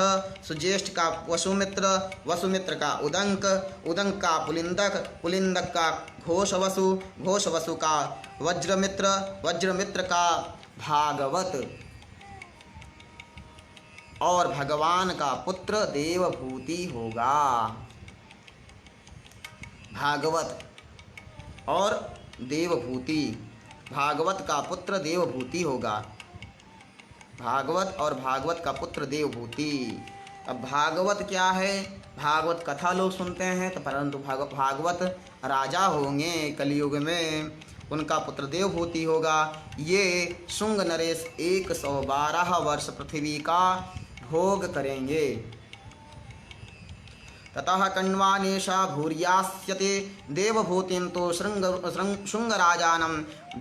सुज्येष्ठ का वसुमित्र, वसुमित्र का उदंक, उदंक का पुलिंदक, पुलिंदक का घोषवसु, घोषवसु का वज्रमित्र, वज्रमित्र का भागवत, और भगवान का पुत्र देवभूति होगा। भागवत और देवभूति, भागवत का पुत्र देवभूति होगा। भागवत और भागवत का पुत्र देवभूति। अब भागवत क्या है? भागवत कथा लोग सुनते हैं तो, परंतु भागवत राजा होंगे कलयुग में, उनका पुत्र देवभूति होगा। ये शुंग नरेश 112 वर्ष पृथ्वी का भोग करेंगे। ततः कण्वानेशा भूर्यास्यते देवभूतिं तो शुंगराजानं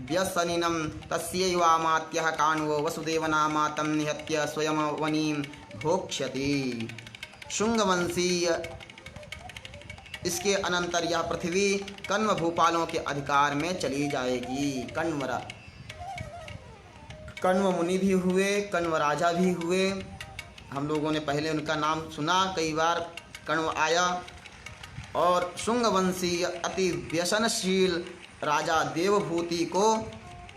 व्यसनिनं तस्यैवामात्यः काण्वो वसुदेवनामा तं निहत्य स्वयं वनीं भोक्ष्यति। शुंगवंशीय, इसके अनंतर यह पृथ्वी कण्व भूपालों के अधिकार में चली जाएगी। कण्व मुनि भी हुए, कण्व राजा भी हुए। हम लोगों ने पहले उनका नाम सुना कई बार, कण्व आया। और शुंगवंशीय अति व्यसनशील राजा देवभूति को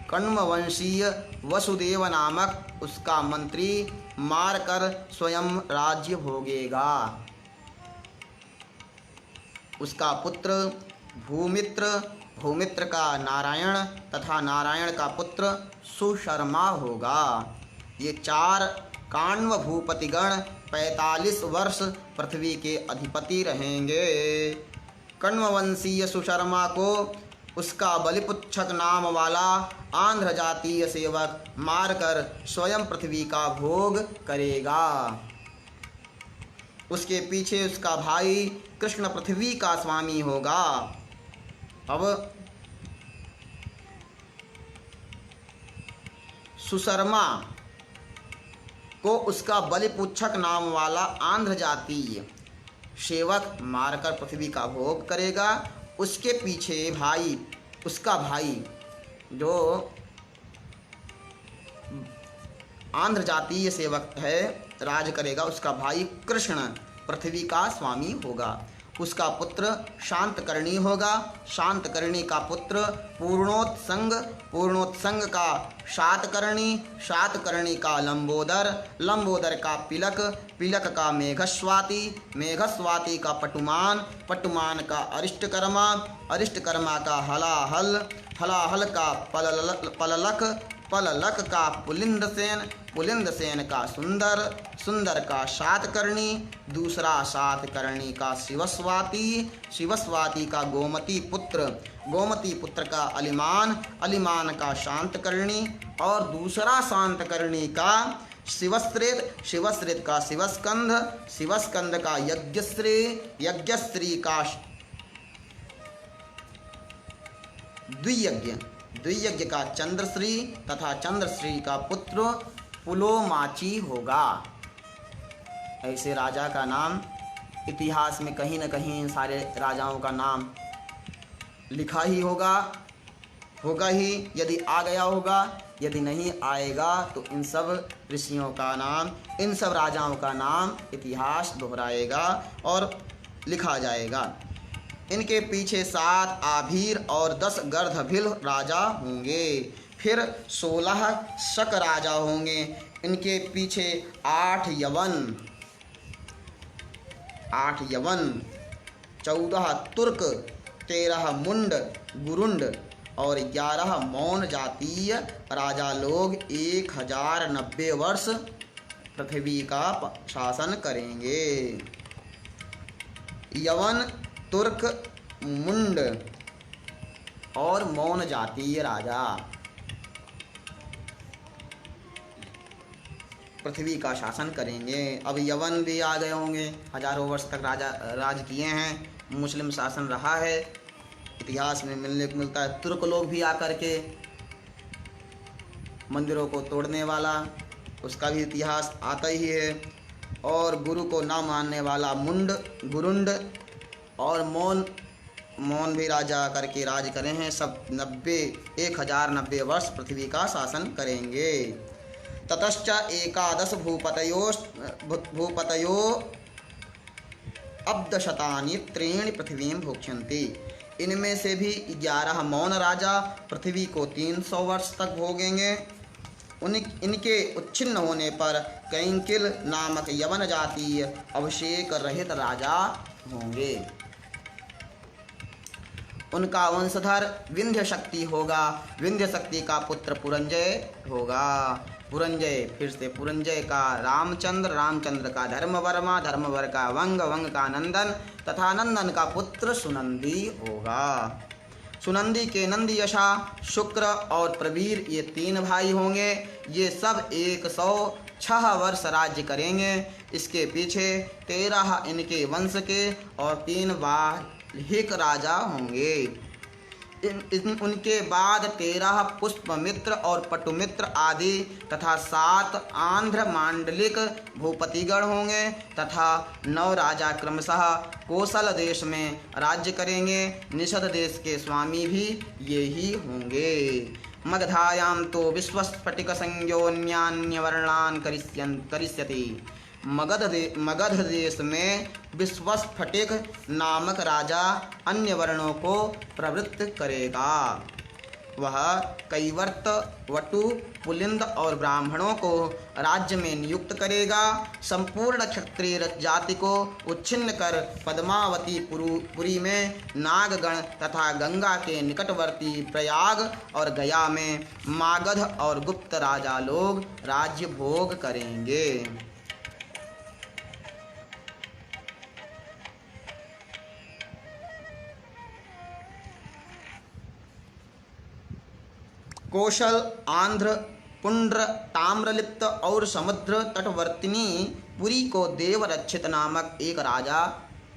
कण्ववंशीय वसुदेव नामक उसका मंत्री मारकर स्वयं राज्य भोगेगा। उसका पुत्र भूमित्र, भूमित्र का नारायण तथा नारायण का पुत्र सुशर्मा होगा। ये 4 काण्व भूपतिगण 45 वर्ष पृथ्वी के अधिपति रहेंगे। कण्ववंशीय सुशर्मा को उसका बलिपुच्छक नाम वाला आंध्र जातीय सेवक मारकर स्वयं पृथ्वी का भोग करेगा। उसके पीछे उसका भाई कृष्ण पृथ्वी का स्वामी होगा। अब सुशर्मा को उसका बलिपुच्छक नाम वाला आंध्र जातीय सेवक मारकर पृथ्वी का भोग करेगा। उसके पीछे भाई, उसका भाई जो आंध्र जातीय सेवक है राज करेगा, उसका भाई कृष्ण पृथ्वी का स्वामी होगा। उसका पुत्र शांतकर्णी होगा। शांतकर्णी का पुत्र पूर्णोत्संग, पूर्णोत्संग का शातकर्णी, शातकर्णी का लंबोदर, लंबोदर का पिलक, पिलक का मेघस्वाति, मेघस्वाति का पटुमान, पटुमान का अरिष्टकर्मा, अरिष्टकर्मा का हलाहल, हलाहल का पललक, पललक का पुलिंदसेन, पुलिंदसेन का सुंदर, सुंदर का सातकर्णी, दूसरा सातकर्णी का शिवस्वाति, शिवस्वाति का गोमती पुत्र, गोमती पुत्र का अलिमान, अलिमान का शांतकर्णी और दूसरा शांतकर्णी का शिवश्रेत, शिवश्रेत का शिवस्कंध, शिवस्कंध का यज्ञश्री, यज्ञश्री का द्वियज्ञ, द्वियज्ञ का चंद्रश्री तथा चंद्रश्री का पुत्र पुलोमाची होगा। ऐसे राजा का नाम इतिहास में कहीं न कहीं सारे राजाओं का नाम लिखा ही होगा, होगा ही, यदि आ गया होगा। यदि नहीं आएगा तो इन सब ऋषियों का नाम, इन सब राजाओं का नाम इतिहास दोहराएगा और लिखा जाएगा। इनके पीछे 7 आभीर और 10 गर्धभिल राजा होंगे। फिर 16 शक राजा होंगे। इनके पीछे 8 यवन, 8 यवन, 14 तुर्क, 13 मुंड गुरुंड और 11 मौन जातीय राजा लोग 1090 वर्ष पृथ्वी का शासन करेंगे। यवन, तुर्क, मुंड और मौन जातीय राजा पृथ्वी का शासन करेंगे। अब यवन भी आ गए होंगे, हजारों वर्ष तक राज किए हैं, मुस्लिम शासन रहा है। इतिहास में मिलने को मिलता है तुर्क लोग भी आकर के मंदिरों को तोड़ने वाला, उसका भी इतिहास आता ही है। और गुरु को ना मानने वाला मुंड, गुरुंड और मौन भी राजा करके राज करें हैं। सब 1090 वर्ष पृथ्वी का शासन करेंगे। ततश्च 11 भूपतयो अब्दशतानि त्रीणि पृथ्वीं भोक्ष्यन्ति। इनमें से भी 11 मौन राजा पृथ्वी को 300 वर्ष तक भोगेंगे। इनके उच्छिन्न होने पर कैंकिल नामक यवन जातीय अभिषेक रहित राजा होंगे। उनका वंशधर विंध्य शक्ति होगा। विंध्य शक्ति का पुत्र पुरंजय होगा। पुरंजय, फिर से पुरंजय का रामचंद्र, रामचंद्र का धर्मवर्मा, धर्मवर का वंग, वंग का नंदन तथा नंदन का पुत्र सुनंदी होगा। सुनंदी के नंद यशा, शुक्र और प्रवीर ये 3 भाई होंगे। ये सब 106 वर्ष राज्य करेंगे। इसके पीछे 13 इनके वंश के और 3 बाह्लिक राजा होंगे। उनके बाद 13 पुष्पमित्र और पटुमित्र आदि तथा 7 आंध्र मांडलिक भूपतिगण होंगे तथा 9 राजा क्रमशः कोसल देश में राज्य करेंगे। निषद देश के स्वामी भी ये ही होंगे। मगधायां तो विश्वस्फटिक संज्ञोन्यान्यवर्णान् करिष्यति। मगध देश में विश्वस्फटिक नामक राजा अन्य वर्णों को प्रवृत्त करेगा। वह कैवर्त, वटु, पुलिंद और ब्राह्मणों को राज्य में नियुक्त करेगा। संपूर्ण क्षत्रिय जाति को उच्छिन्न कर पद्मावती पुरी में नागगण तथा गंगा के निकटवर्ती प्रयाग और गया में मागध और गुप्त राजा लोग राज्य भोग करेंगे। कौशल, आंध्र, पुंड्र, ताम्रलिप्त और समुद्र तटवर्तिनी पुरी को देवरक्षित नामक एक राजा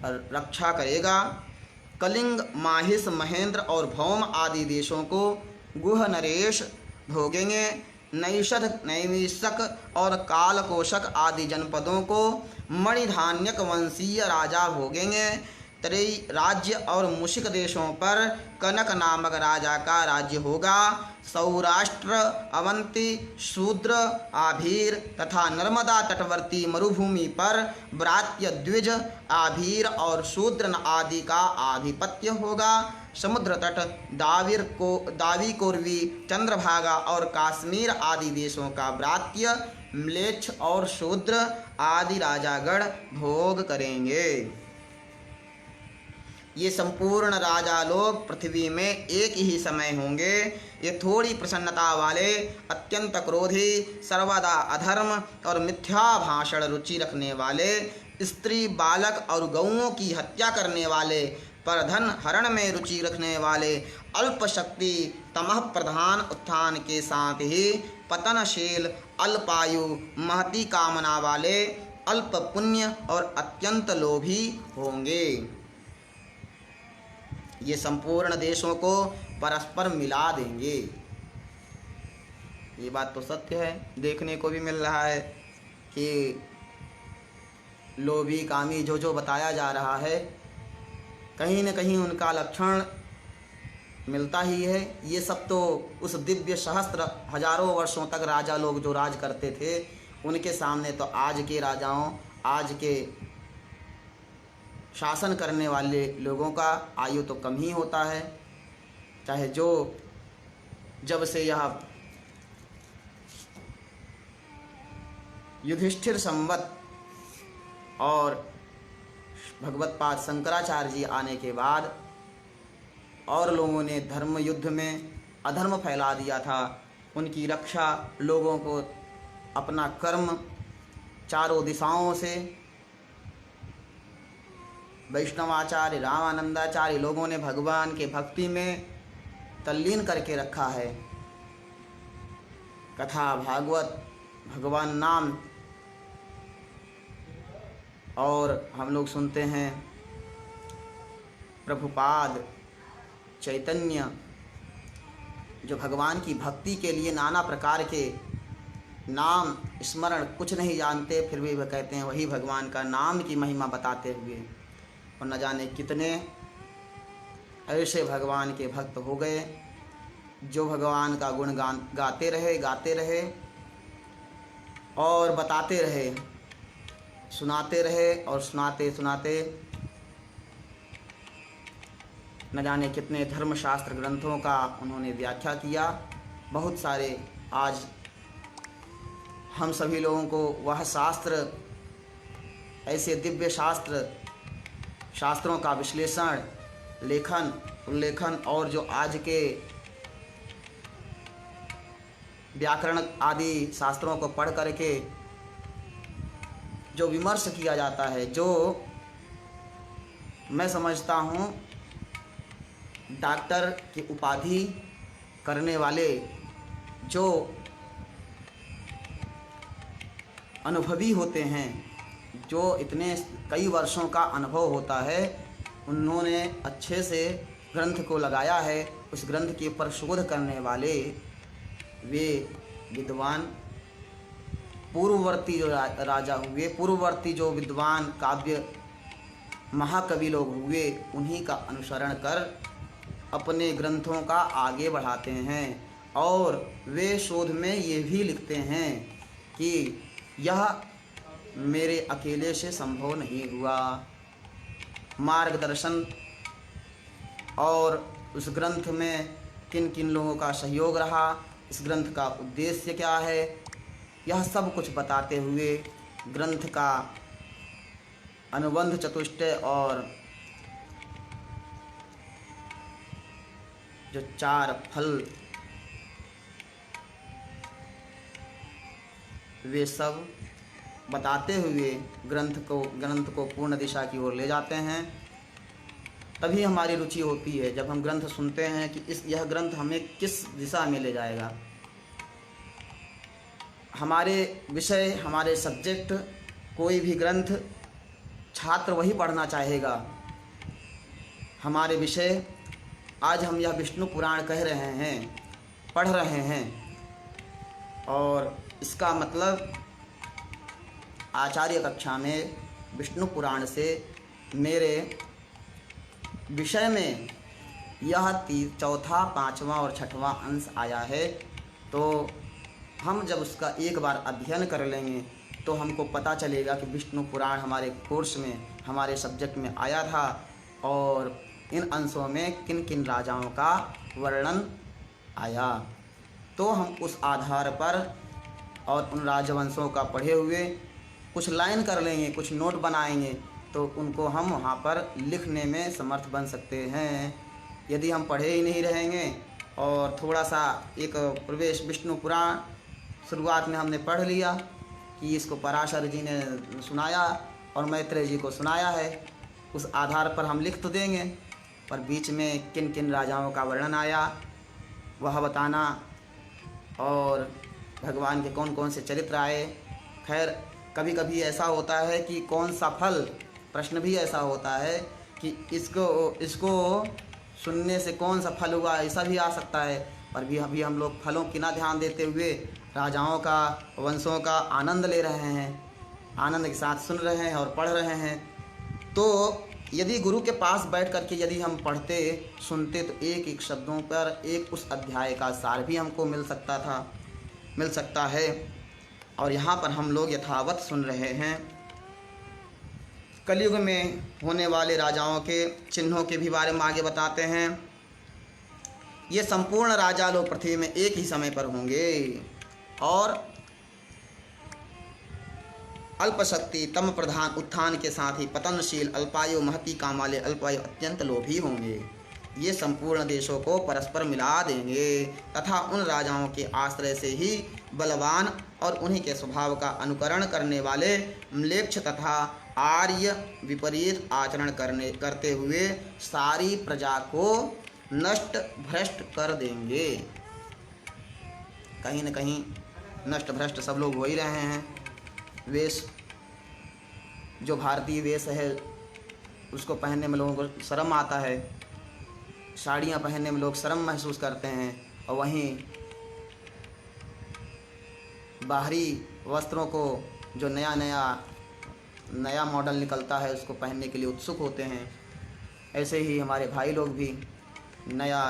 रक्षा करेगा। कलिंग, माहिष, महेंद्र और भौम आदि देशों को गुह नरेश भोगेंगे। नैषध, नैमिषक और कालकोशक आदि जनपदों को मणिधान्यक वंशीय राजा भोगेंगे। त्रेई राज्य और मुशिक देशों पर कनक नामक राजा का राज्य होगा। सौराष्ट्र, अवंती, शूद्र, आभीर तथा नर्मदा तटवर्ती मरुभूमि पर व्रात्य, द्विज, आभीर और शूद्र आदि का आधिपत्य होगा। समुद्र तट, दावी कोरवी, चंद्रभागा और काश्मीर आदि देशों का व्रात्य, म्लेच्छ और शूद्र आदि राजागण भोग करेंगे। ये संपूर्ण राजा लोग पृथ्वी में एक ही समय होंगे। ये थोड़ी प्रसन्नता वाले, अत्यंत क्रोधी, सर्वदा अधर्म और मिथ्या भाषण रुचि रखने वाले, स्त्री, बालक और गौओं की हत्या करने वाले, परधन हरण में रुचि रखने वाले, अल्प शक्ति, तमह प्रधान उत्थान के साथ ही पतनशील, अल्पायु, महती कामना वाले, अल्प पुण्य और अत्यंत लोभी होंगे। ये संपूर्ण देशों को परस्पर मिला देंगे। ये बात तो सत्य है। देखने को भी मिल रहा है कि लोभी, कामी जो बताया जा रहा है, कहीं न कहीं उनका लक्षण मिलता ही है। ये सब तो उस दिव्य सहस्त्र हजारों वर्षों तक राजा लोग जो राज करते थे, उनके सामने तो आज के राजाओं, आज के शासन करने वाले लोगों का आयु तो कम ही होता है। चाहे जो जब से यह युधिष्ठिर संवत और भगवत्पाद शंकराचार्य जी आने के बाद और लोगों ने धर्म युद्ध में अधर्म फैला दिया था, उनकी रक्षा लोगों को अपना कर्म चारों दिशाओं से वैष्णवाचार्य, रामानंदाचार्य लोगों ने भगवान के भक्ति में तल्लीन करके रखा है। कथा, भागवत, भगवान नाम और हम लोग सुनते हैं प्रभुपाद, चैतन्य, जो भगवान की भक्ति के लिए नाना प्रकार के नाम स्मरण कुछ नहीं जानते, फिर भी वह कहते हैं वही भगवान का नाम की महिमा बताते हुए। और न जाने कितने ऐसे भगवान के भक्त हो गए जो भगवान का गुण गाते रहे और बताते रहे, सुनाते रहे और सुनाते सुनाते न जाने कितने धर्मशास्त्र ग्रंथों का उन्होंने व्याख्या किया। बहुत सारे आज हम सभी लोगों को वह शास्त्र, ऐसे दिव्य शास्त्रों का विश्लेषण, लेखन, उल्लेखन और जो आज के व्याकरण आदि शास्त्रों को पढ़ करके जो विमर्श किया जाता है, जो मैं समझता हूँ डॉक्टर की उपाधि करने वाले जो अनुभवी होते हैं, जो इतने कई वर्षों का अनुभव होता है, उन्होंने अच्छे से ग्रंथ को लगाया है। उस ग्रंथ के ऊपर शोध करने वाले वे विद्वान पूर्ववर्ती जो राजा हुए, पूर्ववर्ती जो विद्वान काव्य महाकवि लोग हुए, उन्हीं का अनुसरण कर अपने ग्रंथों का आगे बढ़ाते हैं। और वे शोध में ये भी लिखते हैं कि यह मेरे अकेले से संभव नहीं हुआ। मार्गदर्शन और उस ग्रंथ में किन किन लोगों का सहयोग रहा, इस ग्रंथ का उद्देश्य क्या है, यह सब कुछ बताते हुए ग्रंथ का अनुबंध चतुष्टय और जो 4 फल वे सब बताते हुए ग्रंथ को पूर्ण दिशा की ओर ले जाते हैं। तभी हमारी रुचि होती है जब हम ग्रंथ सुनते हैं कि यह ग्रंथ हमें किस दिशा में ले जाएगा। हमारे विषय, हमारे सब्जेक्ट, कोई भी ग्रंथ छात्र वही पढ़ना चाहेगा। हमारे विषय, आज हम यह विष्णु पुराण कह रहे हैं, पढ़ रहे हैं, और इसका मतलब आचार्य कक्षा में विष्णु पुराण से मेरे विषय में यह चौथा, 5वां और 6वां अंश आया है। तो हम जब उसका एक बार अध्ययन कर लेंगे तो हमको पता चलेगा कि विष्णु पुराण हमारे कोर्स में, हमारे सब्जेक्ट में आया था, और इन अंशों में किन किन राजाओं का वर्णन आया। तो हम उस आधार पर और उन राजवंशों का पढ़े हुए कुछ लाइन कर लेंगे, कुछ नोट बनाएंगे, तो उनको हम वहाँ पर लिखने में समर्थ बन सकते हैं। यदि हम पढ़े ही नहीं रहेंगे और थोड़ा सा एक प्रवेश विष्णु पुराण शुरुआत में हमने पढ़ लिया कि इसको पराशर जी ने सुनाया और मैत्रेय जी को सुनाया है, उस आधार पर हम लिख तो देंगे, पर बीच में किन किन राजाओं का वर्णन आया वह बताना, और भगवान के कौन कौन से चरित्र आए। खैर, कभी कभी ऐसा होता है कि कौन सा फल, प्रश्न भी ऐसा होता है कि इसको सुनने से कौन सा फल हुआ, ऐसा भी आ सकता है। पर भी अभी हम लोग फलों की ना ध्यान देते हुए राजाओं का, वंशों का आनंद ले रहे हैं, आनंद के साथ सुन रहे हैं और पढ़ रहे हैं। तो यदि गुरु के पास बैठ करके यदि हम पढ़ते सुनते तो एक एक शब्दों पर एक उस अध्याय का सार भी हमको मिल सकता है। और यहाँ पर हम लोग यथावत सुन रहे हैं। कलयुग में होने वाले राजाओं के चिन्हों के भी बारे में आगे बताते हैं। ये संपूर्ण राजा लोग पृथ्वी में एक ही समय पर होंगे, और अल्पशक्ति, तम प्रधान, उत्थान के साथ ही पतनशील, अल्पायु, महती काम वाले, अल्पायु, अत्यंत लोभी होंगे। ये संपूर्ण देशों को परस्पर मिला देंगे तथा उन राजाओं के आश्रय से ही बलवान और उन्हीं के स्वभाव का अनुकरण करने वाले म्लेच्छ तथा आर्य विपरीत आचरण करते हुए सारी प्रजा को नष्ट भ्रष्ट कर देंगे। कहीं न कहीं नष्ट भ्रष्ट सब लोग हो ही रहे हैं। वेश, जो भारतीय वेश है उसको पहनने में लोगों को शर्म आता है, साड़ियाँ पहनने में लोग शर्म महसूस करते हैं, और वहीं बाहरी वस्त्रों को जो नया मॉडल निकलता है उसको पहनने के लिए उत्सुक होते हैं। ऐसे ही हमारे भाई लोग भी नया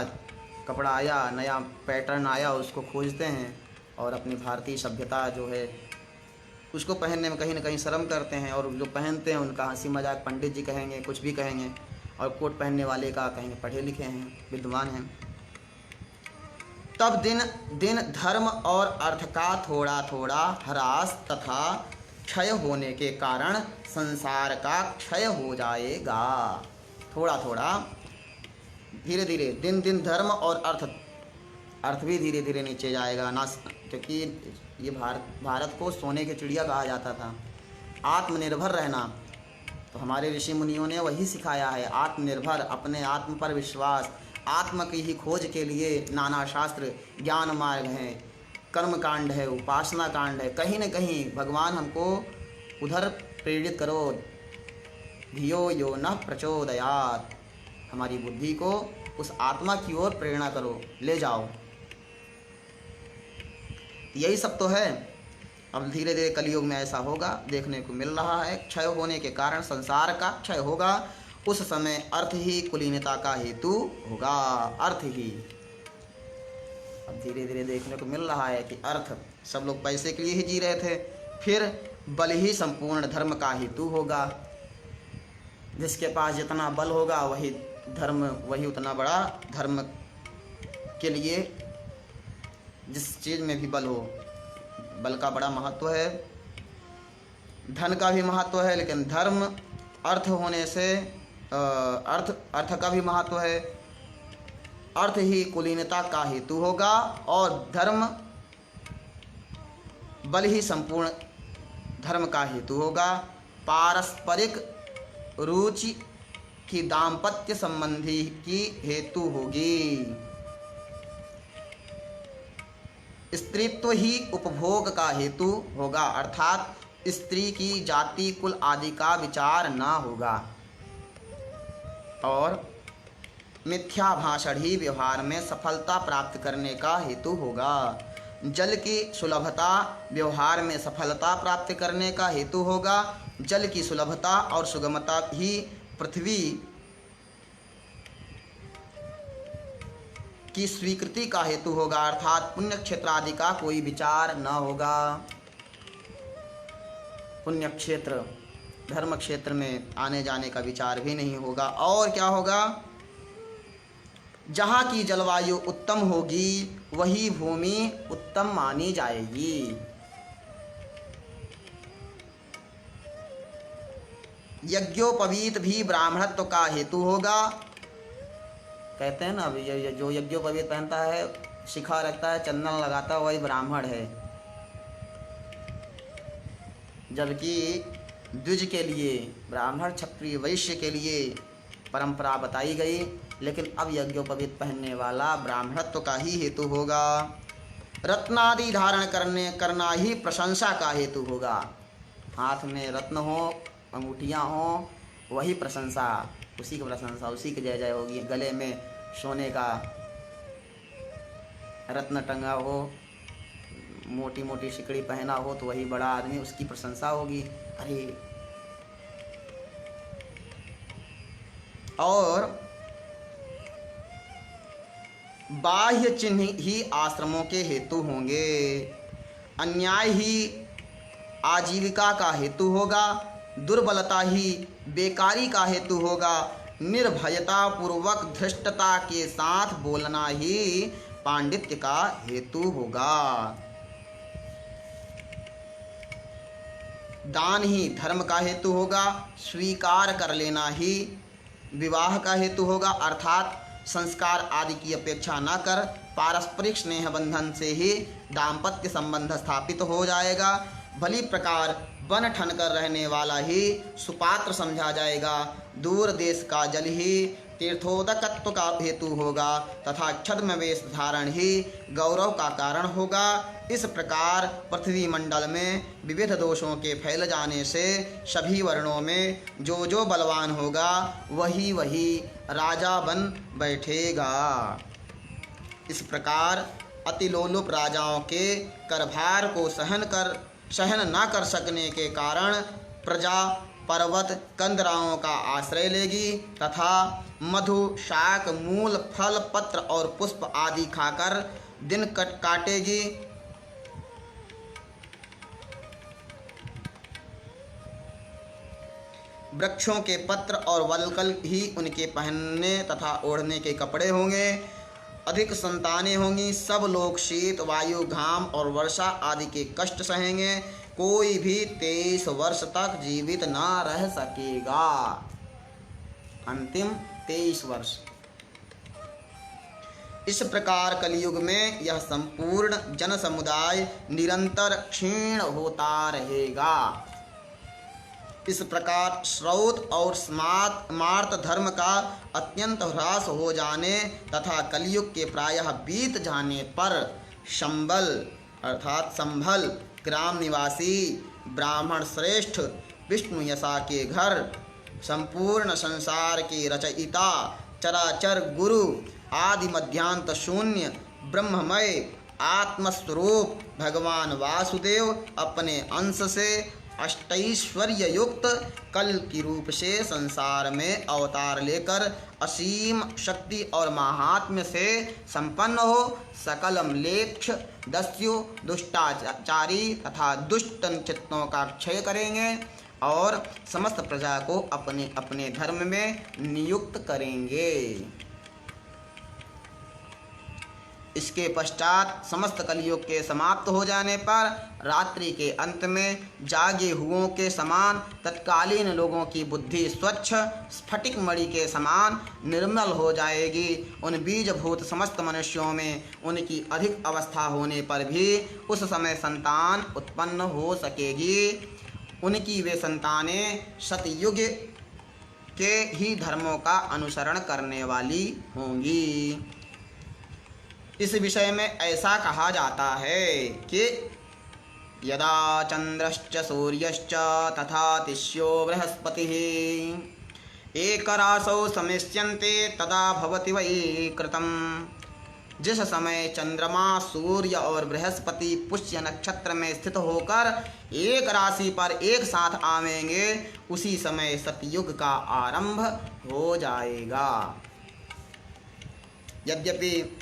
कपड़ा आया, नया पैटर्न आया, उसको खोजते हैं और अपनी भारतीय सभ्यता जो है उसको पहनने में कहीं ना कहीं शर्म करते हैं, और जो पहनते हैं उनका हंसी मजाक पंडित जी कहेंगे, कुछ भी कहेंगे, और कोट पहनने वाले का कहेंगे पढ़े लिखे हैं, विद्वान हैं। तब दिन दिन धर्म और अर्थ का थोड़ा थोड़ा ह्रास तथा क्षय होने के कारण संसार का क्षय हो जाएगा। थोड़ा थोड़ा, धीरे धीरे, दिन दिन धर्म और अर्थ भी धीरे धीरे नीचे जाएगा, ना क्योंकि ये भारत को सोने की चिड़िया कहा जाता था। आत्मनिर्भर रहना, तो हमारे ऋषि मुनियों ने वही सिखाया है, आत्मनिर्भर, अपने आत्म पर विश्वास। आत्म की ही खोज के लिए नाना शास्त्र ज्ञान मार्ग हैं, कर्म कांड है, उपासना कांड है। कहीं न कहीं भगवान हमको उधर प्रेरित करो, धियो यो न प्रचोदयात, हमारी बुद्धि को उस आत्मा की ओर प्रेरणा करो, ले जाओ। यही सब तो है। अब धीरे धीरे कलयुग में ऐसा होगा, देखने को मिल रहा है। क्षय होने के कारण संसार का क्षय होगा, उस समय अर्थ ही कुलीनता का हेतु होगा। अर्थ ही अब धीरे धीरे देखने को मिल रहा है कि अर्थ, सब लोग पैसे के लिए ही जी रहे थे, फिर बल ही संपूर्ण धर्म का हेतु होगा। जिसके पास जितना बल होगा वही धर्म, वही उतना बड़ा धर्म के लिए, जिस चीज़ में भी बल हो, बल का बड़ा महत्व है, धन का भी महत्व है, लेकिन धर्म अर्थ होने से अर्थ का भी महत्व है। अर्थ ही कुलीनता का हेतु होगा और धर्म, बल ही संपूर्ण धर्म का हेतु होगा। पारस्परिक रुचि की दाम्पत्य संबंधी की हेतु होगी। स्त्रीत्व ही उपभोग का हेतु होगा, अर्थात स्त्री की जाति कुल आदि का विचार ना होगा। और मिथ्या भाषण ही व्यवहार में सफलता प्राप्त करने का हेतु होगा। जल की सुलभता व्यवहार में सफलता प्राप्त करने का हेतु होगा। जल की सुलभता और सुगमता ही पृथ्वी की स्वीकृति का हेतु होगा, अर्थात पुण्य क्षेत्र आदि का कोई विचार न होगा। पुण्य क्षेत्र, धर्म क्षेत्र में आने जाने का विचार भी नहीं होगा। और क्या होगा? जहाँ की जलवायु उत्तम होगी वही भूमि उत्तम मानी जाएगी। यज्ञोपवीत भी ब्राह्मणत्व का हेतु होगा। कहते हैं ना, अभी जो यज्ञोपवीत पहनता है, शिखा रखता है, चंदन लगाता है, वही ब्राह्मण है। जबकि द्विज के लिए, ब्राह्मण क्षत्रिय वैश्य के लिए परंपरा बताई गई, लेकिन अब यज्ञोपवीत पहनने वाला ब्राह्मणत्व का ही हेतु होगा। रत्नादि धारण करना ही प्रशंसा का हेतु होगा। हाथ में रत्न हो, अंगूठियाँ हो, वही प्रशंसा, उसी की प्रशंसा, उसी की जय जय होगी। गले में सोने का रत्न टंगा हो, मोटी मोटी सिकड़ी पहना हो, तो वही बड़ा आदमी, उसकी प्रशंसा होगी। अरे, और बाह्य चिन्ह ही आश्रमों के हेतु होंगे। अन्याय ही आजीविका का हेतु होगा। दुर्बलता ही बेकारी का हेतु होगा। निर्भयता पूर्वक धृष्टता के साथ बोलना ही पांडित्य का हेतु होगा। दान ही धर्म का हेतु होगा। स्वीकार कर लेना ही विवाह का हेतु होगा, अर्थात संस्कार आदि की अपेक्षा न कर पारस्परिक स्नेह बंधन से ही दाम्पत्य संबंध स्थापित हो जाएगा। भली प्रकार बन ठन कर रहने वाला ही सुपात्र समझा जाएगा। दूर देश का जल ही तीर्थोदकत्व का हेतु होगा तथा छद्म वेश धारण ही गौरव का कारण होगा। इस प्रकार पृथ्वी मंडल में विविध दोषों के फैल जाने से सभी वर्णों में जो जो बलवान होगा वही वही राजा बन बैठेगा। इस प्रकार अतिलोलुप राजाओं के करभार को सहन न कर सकने के कारण प्रजा पर्वत कंदराओं का आश्रय लेगी तथा मधु, शाक, मूल, फल, पत्र और पुष्प आदि खाकर दिन काटेगी। वृक्षों के पत्र और वल्कल ही उनके पहनने तथा ओढ़ने के कपड़े होंगे। अधिक संतानें होंगी। सब लोग शीत, वायु, घाम और वर्षा आदि के कष्ट सहेंगे। कोई भी 23 वर्ष तक जीवित ना रह सकेगा। अंतिम 23 वर्ष। इस प्रकार कलयुग में यह संपूर्ण जन समुदाय निरंतर क्षीण होता रहेगा। इस प्रकार श्रौत और स्मार्त धर्म का अत्यंत ह्रास हो जाने तथा कलयुग के प्रायः बीत जाने पर संबल अर्थात संभल ग्राम निवासी ब्राह्मण श्रेष्ठ विष्णु यशा के घर संपूर्ण संसार के रचयिता चराचर गुरु आदि मध्यांत शून्य ब्रह्ममय आत्मस्वरूप भगवान वासुदेव अपने अंश से अष्टैश्वर्य युक्त कल की रूप से संसार में अवतार लेकर असीम शक्ति और महात्म्य से संपन्न हो सकल म्लेच्छ दस्यु दुष्टाचारी तथा दुष्ट चित्तों का क्षय करेंगे और समस्त प्रजा को अपने अपने धर्म में नियुक्त करेंगे। इसके पश्चात समस्त कलयुग के समाप्त हो जाने पर रात्रि के अंत में जागे हुओं के समान तत्कालीन लोगों की बुद्धि स्वच्छ स्फटिक मणि के समान निर्मल हो जाएगी। उन बीजभूत समस्त मनुष्यों में उनकी अधिक अवस्था होने पर भी उस समय संतान उत्पन्न हो सकेगी। उनकी वे संतानें सतयुग के ही धर्मों का अनुसरण करने वाली होंगी। इस विषय में ऐसा कहा जाता है कि यदा चंद्रश्च सूर्यश्च तथा तिष्यो बृहस्पतिः एकरासौ समिष्यन्ते तदा भवति वै कृतम्। जिस समय चंद्रमा सूर्य और बृहस्पति पुष्य नक्षत्र में स्थित होकर एक राशि पर एक साथ आवेंगे उसी समय सतयुग का आरंभ हो जाएगा। यद्यपि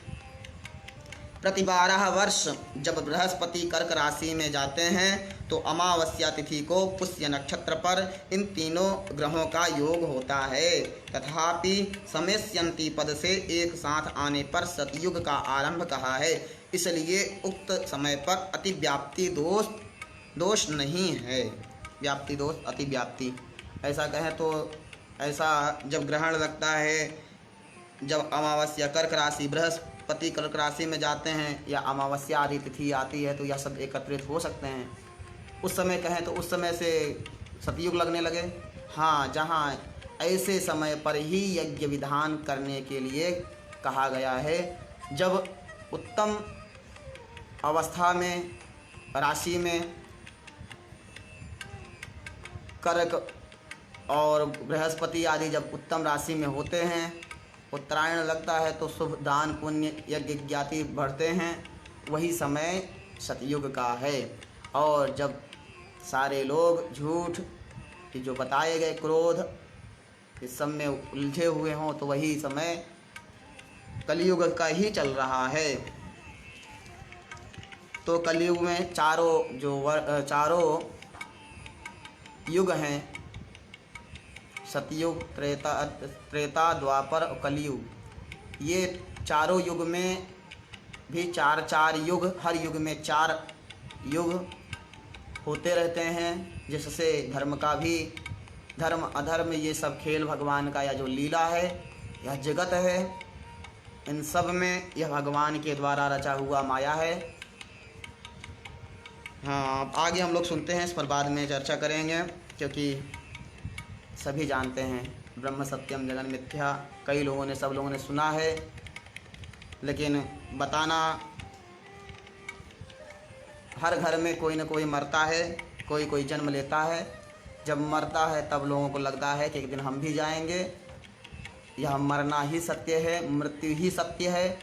प्रति 12 वर्ष जब बृहस्पति कर्क राशि में जाते हैं तो अमावस्या तिथि को पुष्य नक्षत्र पर इन तीनों ग्रहों का योग होता है। तथापि समेष्यन्ति पद से एक साथ आने पर सतयुग का आरंभ कहा है, इसलिए उक्त समय पर अतिव्याप्ति दोष नहीं है। व्याप्ति दोष अतिव्याप्ति ऐसा कहें तो ऐसा जब ग्रहण लगता है, जब अमावस्या कर्क राशि बृहस्पति कर्क राशि में जाते हैं या अमावस्या आदि तिथि आती है तो यह सब एकत्रित हो सकते हैं। उस समय कहें तो उस समय से सतयुग लगने लगे। हाँ, जहाँ ऐसे समय पर ही यज्ञ विधान करने के लिए कहा गया है, जब उत्तम अवस्था में राशि में कर्क और बृहस्पति आदि जब उत्तम राशि में होते हैं, उत्तरायण लगता है तो शुभ दान पुण्य यज्ञ ज्ञाति बढ़ते हैं, वही समय सतयुग का है। और जब सारे लोग झूठ कि जो बताए गए क्रोध इस सब में उलझे हुए हों तो वही समय कलयुग का ही चल रहा है। तो कलयुग में चारों युग हैं, सतयुग त्रेता द्वापर और कलयुग। ये चारों युग में भी 4 युग, हर युग में 4 युग होते रहते हैं, जिससे धर्म का भी धर्म अधर्म ये सब खेल भगवान का या जो लीला है, यह जगत है, इन सब में यह भगवान के द्वारा रचा हुआ माया है। हाँ, आगे हम लोग सुनते हैं, इस पर बाद में चर्चा करेंगे, क्योंकि सभी जानते हैं ब्रह्म सत्यम जगन मिथ्या। कई लोगों ने सब लोगों ने सुना है, लेकिन बताना, हर घर में कोई न कोई मरता है, कोई कोई जन्म लेता है। जब मरता है तब लोगों को लगता है कि एक दिन हम भी जाएंगे। यह मरना ही सत्य है, मृत्यु ही सत्य है,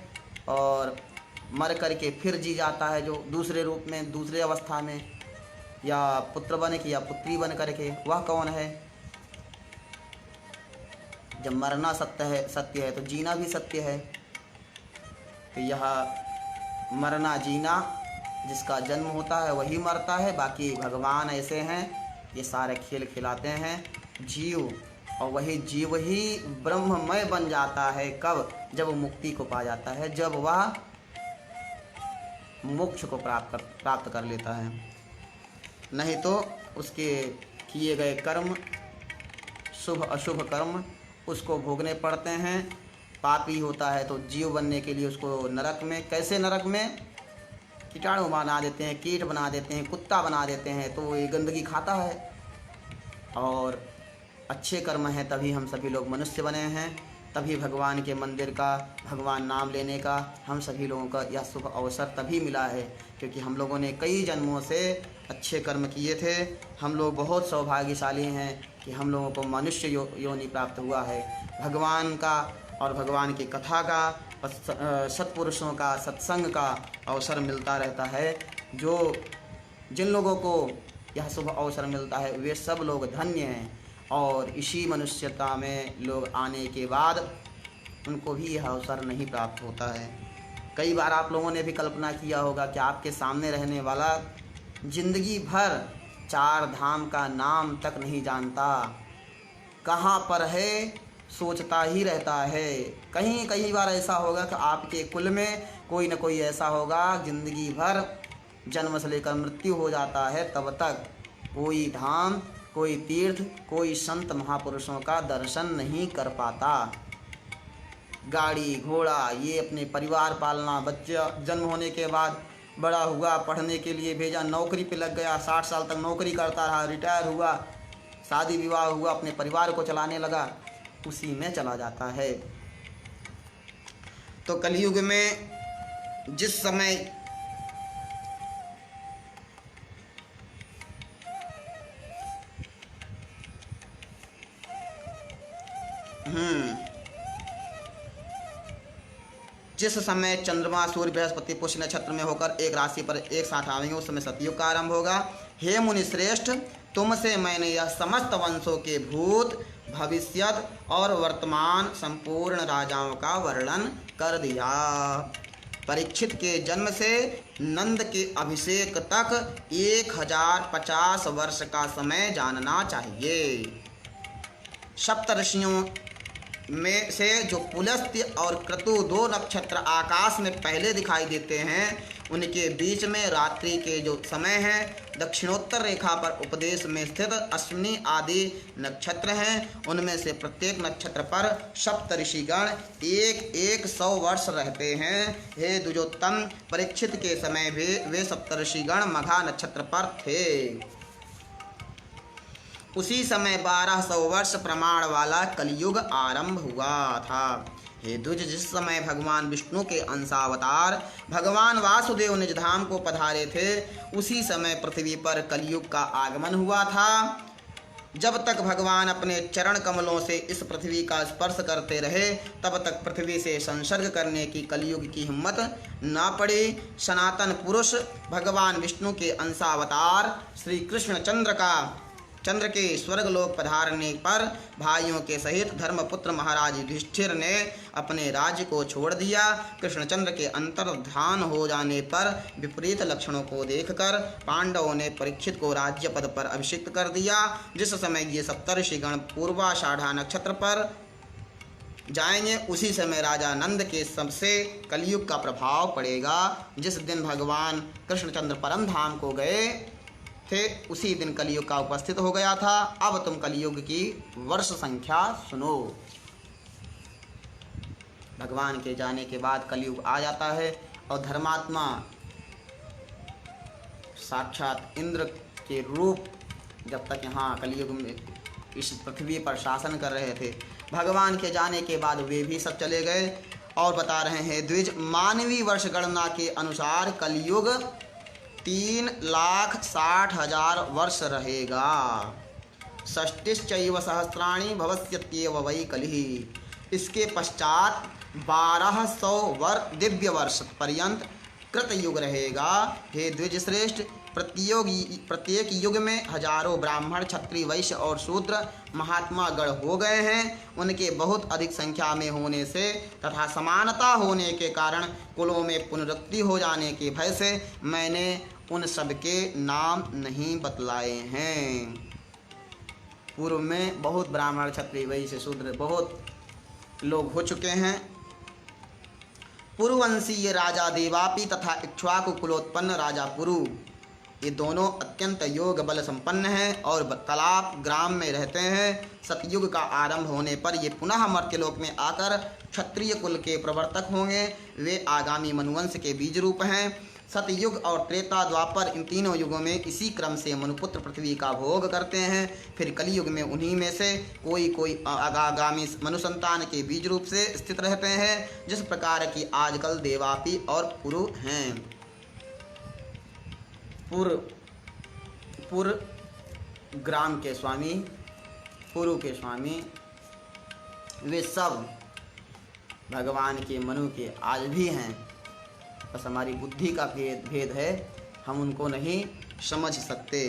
और मर करके फिर जी जाता है जो दूसरे रूप में, दूसरे अवस्था में, या पुत्र बन के या पुत्री बन करके, वह कौन है? जब मरना सत्य है तो जीना भी सत्य है। तो यह मरना जीना, जिसका जन्म होता है वही मरता है। बाकी भगवान ऐसे हैं, ये सारे खेल खिलाते हैं जीव, और वही जीव ही ब्रह्ममय बन जाता है। कब? जब मुक्ति को पा जाता है, जब वह मोक्ष को प्राप्त कर लेता है। नहीं तो उसके किए गए कर्म, शुभ अशुभ कर्म, उसको भोगने पड़ते हैं। पापी होता है तो जीव बनने के लिए उसको नरक में, कैसे नरक में कीटाणु बना देते हैं, कीट बना देते हैं, कुत्ता बना देते हैं, तो ये गंदगी खाता है। और अच्छे कर्म हैं तभी हम सभी लोग मनुष्य बने हैं, तभी भगवान के मंदिर का, भगवान नाम लेने का हम सभी लोगों का यह शुभ अवसर तभी मिला है क्योंकि हम लोगों ने कई जन्मों से अच्छे कर्म किए थे। हम लोग बहुत सौभाग्यशाली हैं कि हम लोगों को मनुष्य योनि प्राप्त हुआ है। भगवान का और भगवान की कथा का और सत्पुरुषों का सत्संग का अवसर मिलता रहता है। जिन लोगों को यह शुभ अवसर मिलता है वे सब लोग धन्य हैं और इसी मनुष्यता में लोग आने के बाद उनको भी यह अवसर नहीं प्राप्त होता है। कई बार आप लोगों ने भी कल्पना किया होगा कि आपके सामने रहने वाला जिंदगी भर 4 धाम का नाम तक नहीं जानता, कहाँ पर है सोचता ही रहता है। कई बार ऐसा होगा कि आपके कुल में कोई न कोई ऐसा होगा जिंदगी भर जन्म से लेकर मृत्यु हो जाता है तब तक कोई धाम, कोई तीर्थ, कोई संत महापुरुषों का दर्शन नहीं कर पाता। गाड़ी घोड़ा ये अपने परिवार पालना, बच्चा जन्म होने के बाद बड़ा हुआ, पढ़ने के लिए भेजा, नौकरी पे लग गया, 60 साल तक नौकरी करता रहा, रिटायर हुआ, शादी विवाह हुआ, अपने परिवार को चलाने लगा, उसी में चला जाता है। तो कलयुग में जिस समय जिस समय चंद्रमा, सूर्य, बृहस्पति पुष्य नक्षत्र में होकर एक राशि पर एक साथ आएंगे उस समय सतयुग का आरंभ होगा। हे मुनि श्रेष्ठ, तुमसे मैंने यह समस्त वंशों के भूत, भविष्यत और वर्तमान संपूर्ण राजाओं का वर्णन कर दिया। परीक्षित के जन्म से नंद के अभिषेक तक 1050 वर्ष का समय जानना चाहिए। सप्तऋषियों में से जो पुलस्त्य और क्रतु 2 नक्षत्र आकाश में पहले दिखाई देते हैं उनके बीच में रात्रि के जो समय है दक्षिणोत्तर रेखा पर उपदेश में स्थित अश्विनी आदि नक्षत्र हैं। उनमें से प्रत्येक नक्षत्र पर सप्तऋषिगण 100 वर्ष रहते हैं। हे द्विजोत्तम, परीक्षित के समय भी वे सप्तऋषिगण मघा नक्षत्र पर थे। उसी समय 1200 वर्ष प्रमाण वाला कलयुग आरंभ हुआ था। हे द्विज, जिस समय भगवान विष्णु के अंशावतार भगवान वासुदेव निज धाम को पधारे थे उसी समय पृथ्वी पर कलयुग का आगमन हुआ था। जब तक भगवान अपने चरण कमलों से इस पृथ्वी का स्पर्श करते रहे तब तक पृथ्वी से संसर्ग करने की कलयुग की हिम्मत न पड़ी। सनातन पुरुष भगवान विष्णु के अंशावतार श्री कृष्ण चंद्र के स्वर्गलोक पधारने पर भाइयों के सहित धर्मपुत्र महाराज युधिष्ठिर ने अपने राज्य को छोड़ दिया। कृष्णचंद्र के अंतर्धान हो जाने पर विपरीत लक्षणों को देखकर पांडवों ने परीक्षित को राज्य पद पर अभिषिक्त कर दिया। जिस समय ये सप्तऋषिगण पूर्वाषाढ़ा नक्षत्र पर जाएंगे उसी समय राजा नंद के सबसे कलयुग का प्रभाव पड़ेगा। जिस दिन भगवान कृष्णचंद्र परम धाम को गए थे उसी दिन कलयुग का उपस्थित हो गया था। अब तुम कलयुग की वर्ष संख्या सुनो। भगवान के जाने के बाद कलयुग आ जाता है और धर्मात्मा साक्षात इंद्र के रूप जब तक यहाँ कलयुग में इस पृथ्वी पर शासन कर रहे थे, भगवान के जाने के बाद वे भी सब चले गए। और बता रहे हैं द्विज, मानवीय वर्ष गणना के अनुसार कलयुग 3,60,000 वर्ष रहेगा। षष्टिश्चैव सहस्राणि भवस्यत्येव वै कलिः। इसके पश्चात 1200 दिव्य वर्ष पर्यंत कृतयुग रहेगा। हे द्विज श्रेष्ठ, प्रत्येक युग में हजारों ब्राह्मण, क्षत्रिय, वैश्य और शूद्र महात्मा गण हो गए हैं। उनके बहुत अधिक संख्या में होने से तथा समानता होने के कारण कुलों में पुनरुक्ति हो जाने के भय से मैंने उन सब के नाम नहीं बतलाए हैं। पूर्व में बहुत ब्राह्मण, क्षत्रिय, वैश्य, शूद्र बहुत लोग हो चुके हैं। पुरुवंशीय राजा देवापि तथा इक्ष्वाकु कुलोत्पन्न राजा पुरु ये दोनों अत्यंत योग बल संपन्न हैं और तालाब ग्राम में रहते हैं। सतयुग का आरंभ होने पर ये पुनः मर्त्यलोक में आकर क्षत्रिय कुल के प्रवर्तक होंगे। वे आगामी मनुवंश के बीज रूप हैं। सतयुग और त्रेता द्वापर इन तीनों युगों में इसी क्रम से मनुपुत्र पृथ्वी का भोग करते हैं। फिर कलयुग में उन्हीं में से कोई आगामी मनुसंतान के बीज रूप से स्थित रहते हैं, जिस प्रकार की आजकल देवापी और पुरु हैं। पुर ग्राम के स्वामी, पुरु के स्वामी, वे सब भगवान के मनु के आज भी हैं। बस हमारी बुद्धि का भेद है, हम उनको नहीं समझ सकते।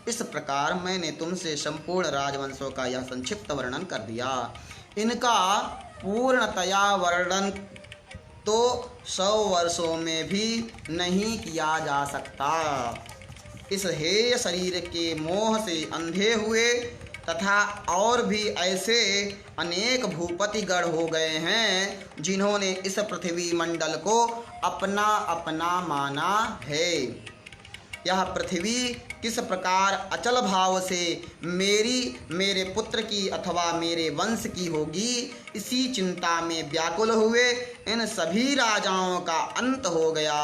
इस प्रकार मैंने तुमसे संपूर्ण राजवंशों का यह संक्षिप्त वर्णन कर दिया। इनका पूर्णतया वर्णन तो 100 वर्षों में भी नहीं किया जा सकता। इस हेय शरीर के मोह से अंधे हुए तथा और भी ऐसे अनेक भूपतिगण हो गए हैं जिन्होंने इस पृथ्वी मंडल को अपना अपना माना है। यह पृथ्वी किस प्रकार अचल भाव से मेरे पुत्र की अथवा मेरे वंश की होगी, इसी चिंता में व्याकुल हुए इन सभी राजाओं का अंत हो गया।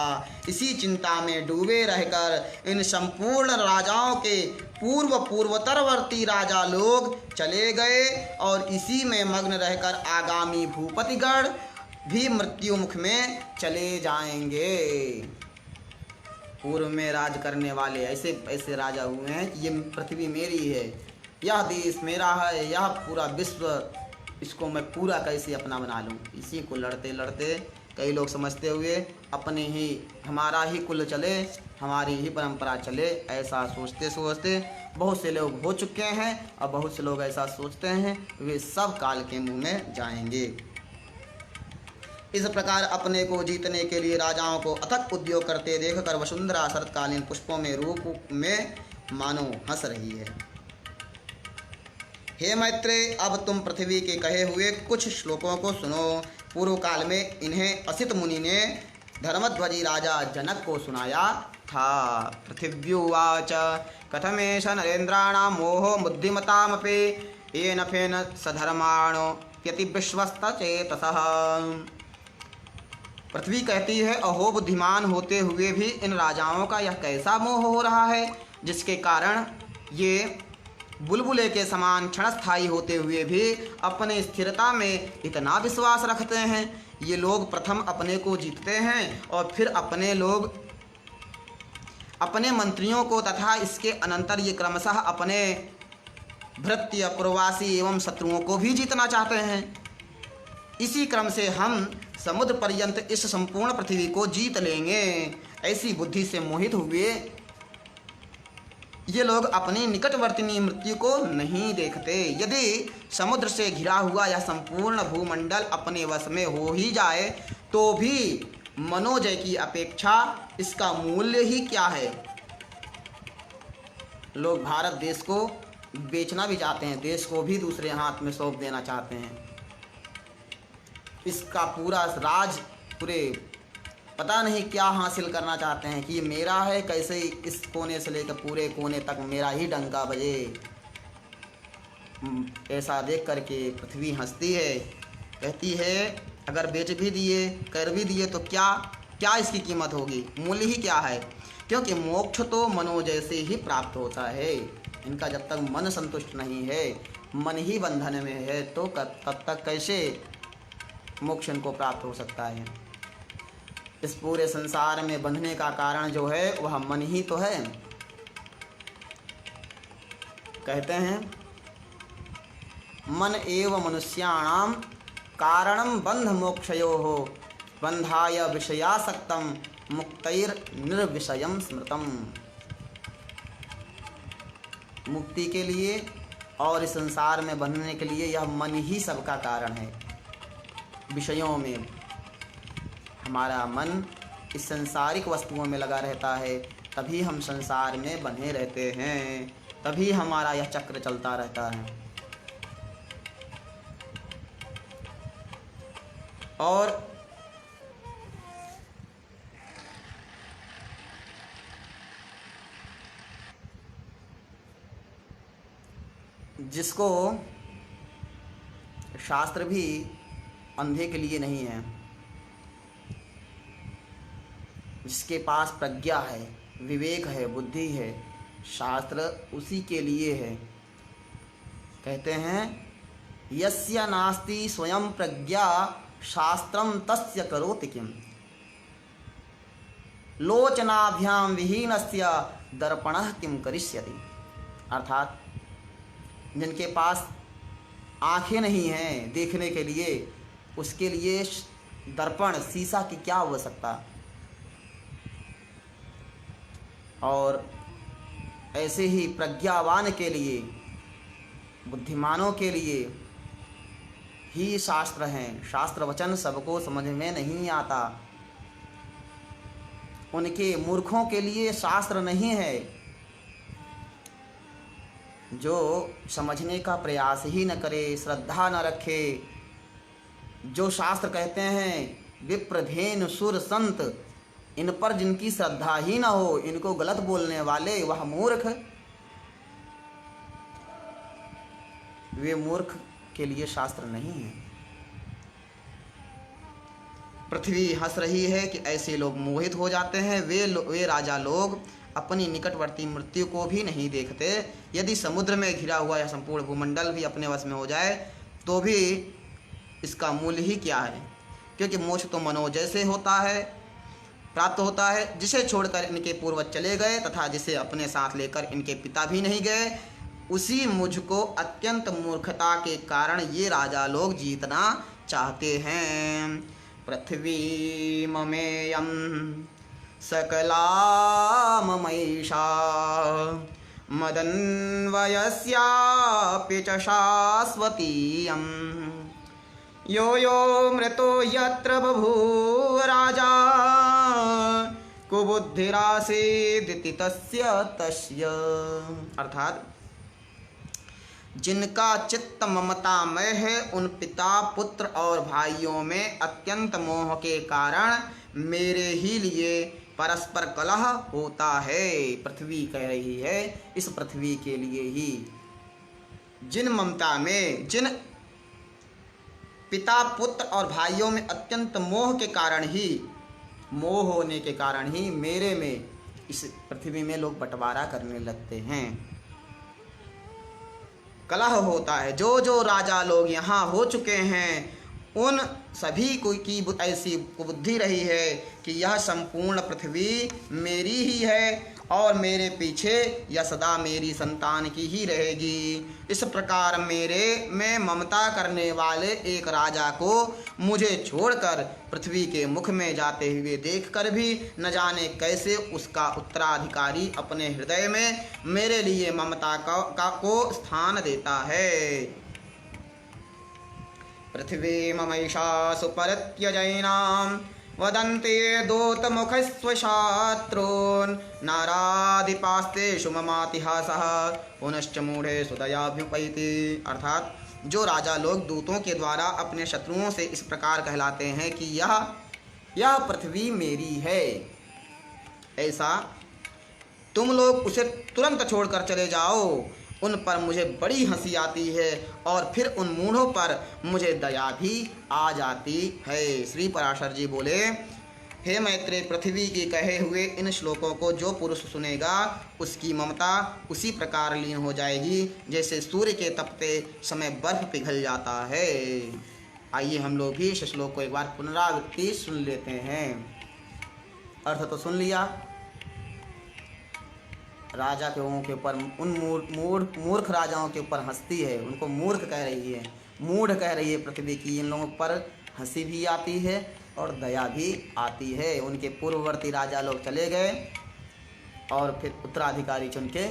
इसी चिंता में डूबे रहकर इन संपूर्ण राजाओं के पूर्वतरवर्ती राजा लोग चले गए और इसी में मग्न रहकर आगामी भूपतिगण भी मृत्यु मुख में चले जाएंगे। पूर्व में राज करने वाले ऐसे ऐसे राजा हुए हैं कि ये पृथ्वी मेरी है, यह देश मेरा है, यह पूरा विश्व, इसको मैं पूरा कैसे अपना बना लूं। इसी को लड़ते लड़ते कई लोग समझते हुए अपने ही हमारा ही कुल चले, हमारी ही परंपरा चले, ऐसा सोचते सोचते बहुत से लोग हो चुके हैं और बहुत से लोग ऐसा सोचते हैं। वे सब काल के मुँह में जाएंगे। इस प्रकार अपने को जीतने के लिए राजाओं को अथक उद्योग करते देखकर वसुंधरा शरतकालीन पुष्पों में रूप में मानो हंस रही है। हे मैत्रेय, अब तुम पृथ्वी के कहे हुए कुछ श्लोकों को सुनो। पूर्व काल में इन्हें असित मुनि ने धर्मध्वजी राजा जनक को सुनाया था। पृथिव्युवाच कथमेष नरेन्द्राणां मोहो बुद्धिमतामपि येन फेन सधर्माणो यति विश्वस्तचेतसः। पृथ्वी कहती है, अहो बुद्धिमान होते हुए भी इन राजाओं का यह कैसा मोह हो रहा है, जिसके कारण ये बुलबुले के समान क्षणस्थायी होते हुए भी अपने स्थिरता में इतना विश्वास रखते हैं। ये लोग प्रथम अपने को जीतते हैं और फिर अपने मंत्रियों को तथा इसके अनंतर ये क्रमशः अपने भृत्य, प्रवासी एवं शत्रुओं को भी जीतना चाहते हैं। इसी क्रम से हम समुद्र पर्यंत इस संपूर्ण पृथ्वी को जीत लेंगे। ऐसी बुद्धि से मोहित हुए ये लोग अपनी निकटवर्तिनी मृत्यु को नहीं देखते। यदि समुद्र से घिरा हुआ यह संपूर्ण भूमंडल अपने वश में हो ही जाए तो भी मनोजय की अपेक्षा इसका मूल्य ही क्या है। लोग भारत देश को बेचना भी चाहते हैं, देश को भी दूसरे हाथ में सौंप देना चाहते हैं। इसका पूरा राज पूरे पता नहीं क्या हासिल करना चाहते हैं कि ये मेरा है, कैसे इस कोने से लेकर पूरे कोने तक मेरा ही डंका बजे। ऐसा देख करके पृथ्वी हंसती है, कहती है अगर बेच भी दिए, कर भी दिए तो क्या इसकी कीमत होगी, मूल्य ही क्या है। क्योंकि मोक्ष तो मनोजय से ही प्राप्त होता है। इनका जब तक मन संतुष्ट नहीं है, मन ही बंधन में है, तो तब तक कैसे मोक्ष इनको प्राप्त हो सकता है। इस पूरे संसार में बंधने का कारण जो है वह मन ही तो है। कहते हैं मन एव मनुष्याणाम कारणम बंध मोक्षयोः बंधाय विषयासक्तम मुक्तैर निर्विषयम स्मृतम। मुक्ति के लिए और इस संसार में बंधने के लिए यह मन ही सबका कारण है। विषयों में हमारा मन इस सांसारिक वस्तुओं में लगा रहता है, तभी हम संसार में बंधे रहते हैं, तभी हमारा यह चक्र चलता रहता है। और जिसको शास्त्र भी अंधे के लिए नहीं है, जिसके पास प्रज्ञा है, विवेक है, बुद्धि है, शास्त्र उसी के लिए है। कहते हैं यस्य नास्ति स्वयं प्रज्ञा शास्त्रम तस्य करोति किम, लोचनाभ्याम विहीनस्य दर्पणः किम करिष्यति। अर्थात जिनके पास आँखें नहीं हैं देखने के लिए, उसके लिए दर्पण शीशा की क्या आवश्यकता। और ऐसे ही प्रज्ञावान के लिए, बुद्धिमानों के लिए ही शास्त्र हैं। शास्त्र वचन सबको समझ में नहीं आता, उनके मूर्खों के लिए शास्त्र नहीं है। जो समझने का प्रयास ही न करे, श्रद्धा न रखे, जो शास्त्र कहते हैं विप्रधेनु सुर संत, इन पर जिनकी श्रद्धा ही न हो, इनको गलत बोलने वाले, वह मूर्ख। वे मूर्ख के लिए शास्त्र नहीं है। पृथ्वी हंस रही है कि ऐसे लोग मोहित हो जाते हैं। वे राजा लोग अपनी निकटवर्ती मृत्यु को भी नहीं देखते। यदि समुद्र में घिरा हुआ यह संपूर्ण भूमंडल भी अपने वश में हो जाए तो भी इसका मूल्य ही क्या है, क्योंकि मोक्ष तो मनोजय से होता है, प्राप्त होता है, जिसे छोड़कर इनके पूर्वज चले गए तथा जिसे अपने साथ लेकर इनके पिता भी नहीं गए, उसी मुझको अत्यंत मूर्खता के कारण ये राजा लोग जीतना चाहते हैं। पृथ्वी ममेयं सकला ममैषा मदन्वयस्यापि च शाश्वतीयम् यो यो मृतो यत्र बभूव राजा कुबुद्धिरासीदिति तस्य तस्य। अर्थात जिनका चित्त ममतामय है, उन पिता, पुत्र और भाइयों में अत्यंत मोह के कारण मेरे ही लिए परस्पर कलह होता है। पृथ्वी कह रही है, इस पृथ्वी के लिए ही, जिन ममता में, जिन पिता, पुत्र और भाइयों में अत्यंत मोह के कारण ही, मोह होने के कारण ही मेरे में, इस पृथ्वी में लोग बंटवारा करने लगते हैं, कलह होता है। जो जो राजा लोग यहाँ हो चुके हैं, उन सभी को की ऐसी बुद्धि रही है कि यह संपूर्ण पृथ्वी मेरी ही है और मेरे पीछे यह सदा मेरी संतान की ही रहेगी। इस प्रकार मेरे में ममता करने वाले एक राजा को मुझे छोड़कर पृथ्वी के मुख में जाते हुए देखकर भी न जाने कैसे उसका उत्तराधिकारी अपने हृदय में मेरे लिए ममता को स्थान देता है। पृथ्वी ममैषा सुपरित्यजैनां वदन्ते दूतमुखस्वशात्रून् नाराधिपास्तेषु ममातिहासः पुनश्च मूढ़े सुदयाभ्युपैति। अर्थात जो राजा लोग दूतों के द्वारा अपने शत्रुओं से इस प्रकार कहलाते हैं कि यह पृथ्वी मेरी है, ऐसा तुम लोग उसे तुरंत छोड़कर चले जाओ, उन पर मुझे बड़ी हंसी आती है और फिर उन मूढ़ों पर मुझे दया भी आ जाती है। श्री पराशर जी बोले, हे मैत्रेय, पृथ्वी के कहे हुए इन श्लोकों को जो पुरुष सुनेगा उसकी ममता उसी प्रकार लीन हो जाएगी जैसे सूर्य के तपते समय बर्फ पिघल जाता है। आइए हम लोग भी इस श्लोक को एक बार पुनरावृत्ति सुन लेते हैं। अर्थ तो सुन लिया। राजा के लोगों के ऊपर, उन मूर्ख राजाओं के ऊपर हंसती है, उनको मूर्ख कह रही है, मूढ़ कह रही है पृथ्वी की। इन लोगों पर हंसी भी आती है और दया भी आती है। उनके पूर्ववर्ती राजा लोग चले गए और फिर उत्तराधिकारी चुन के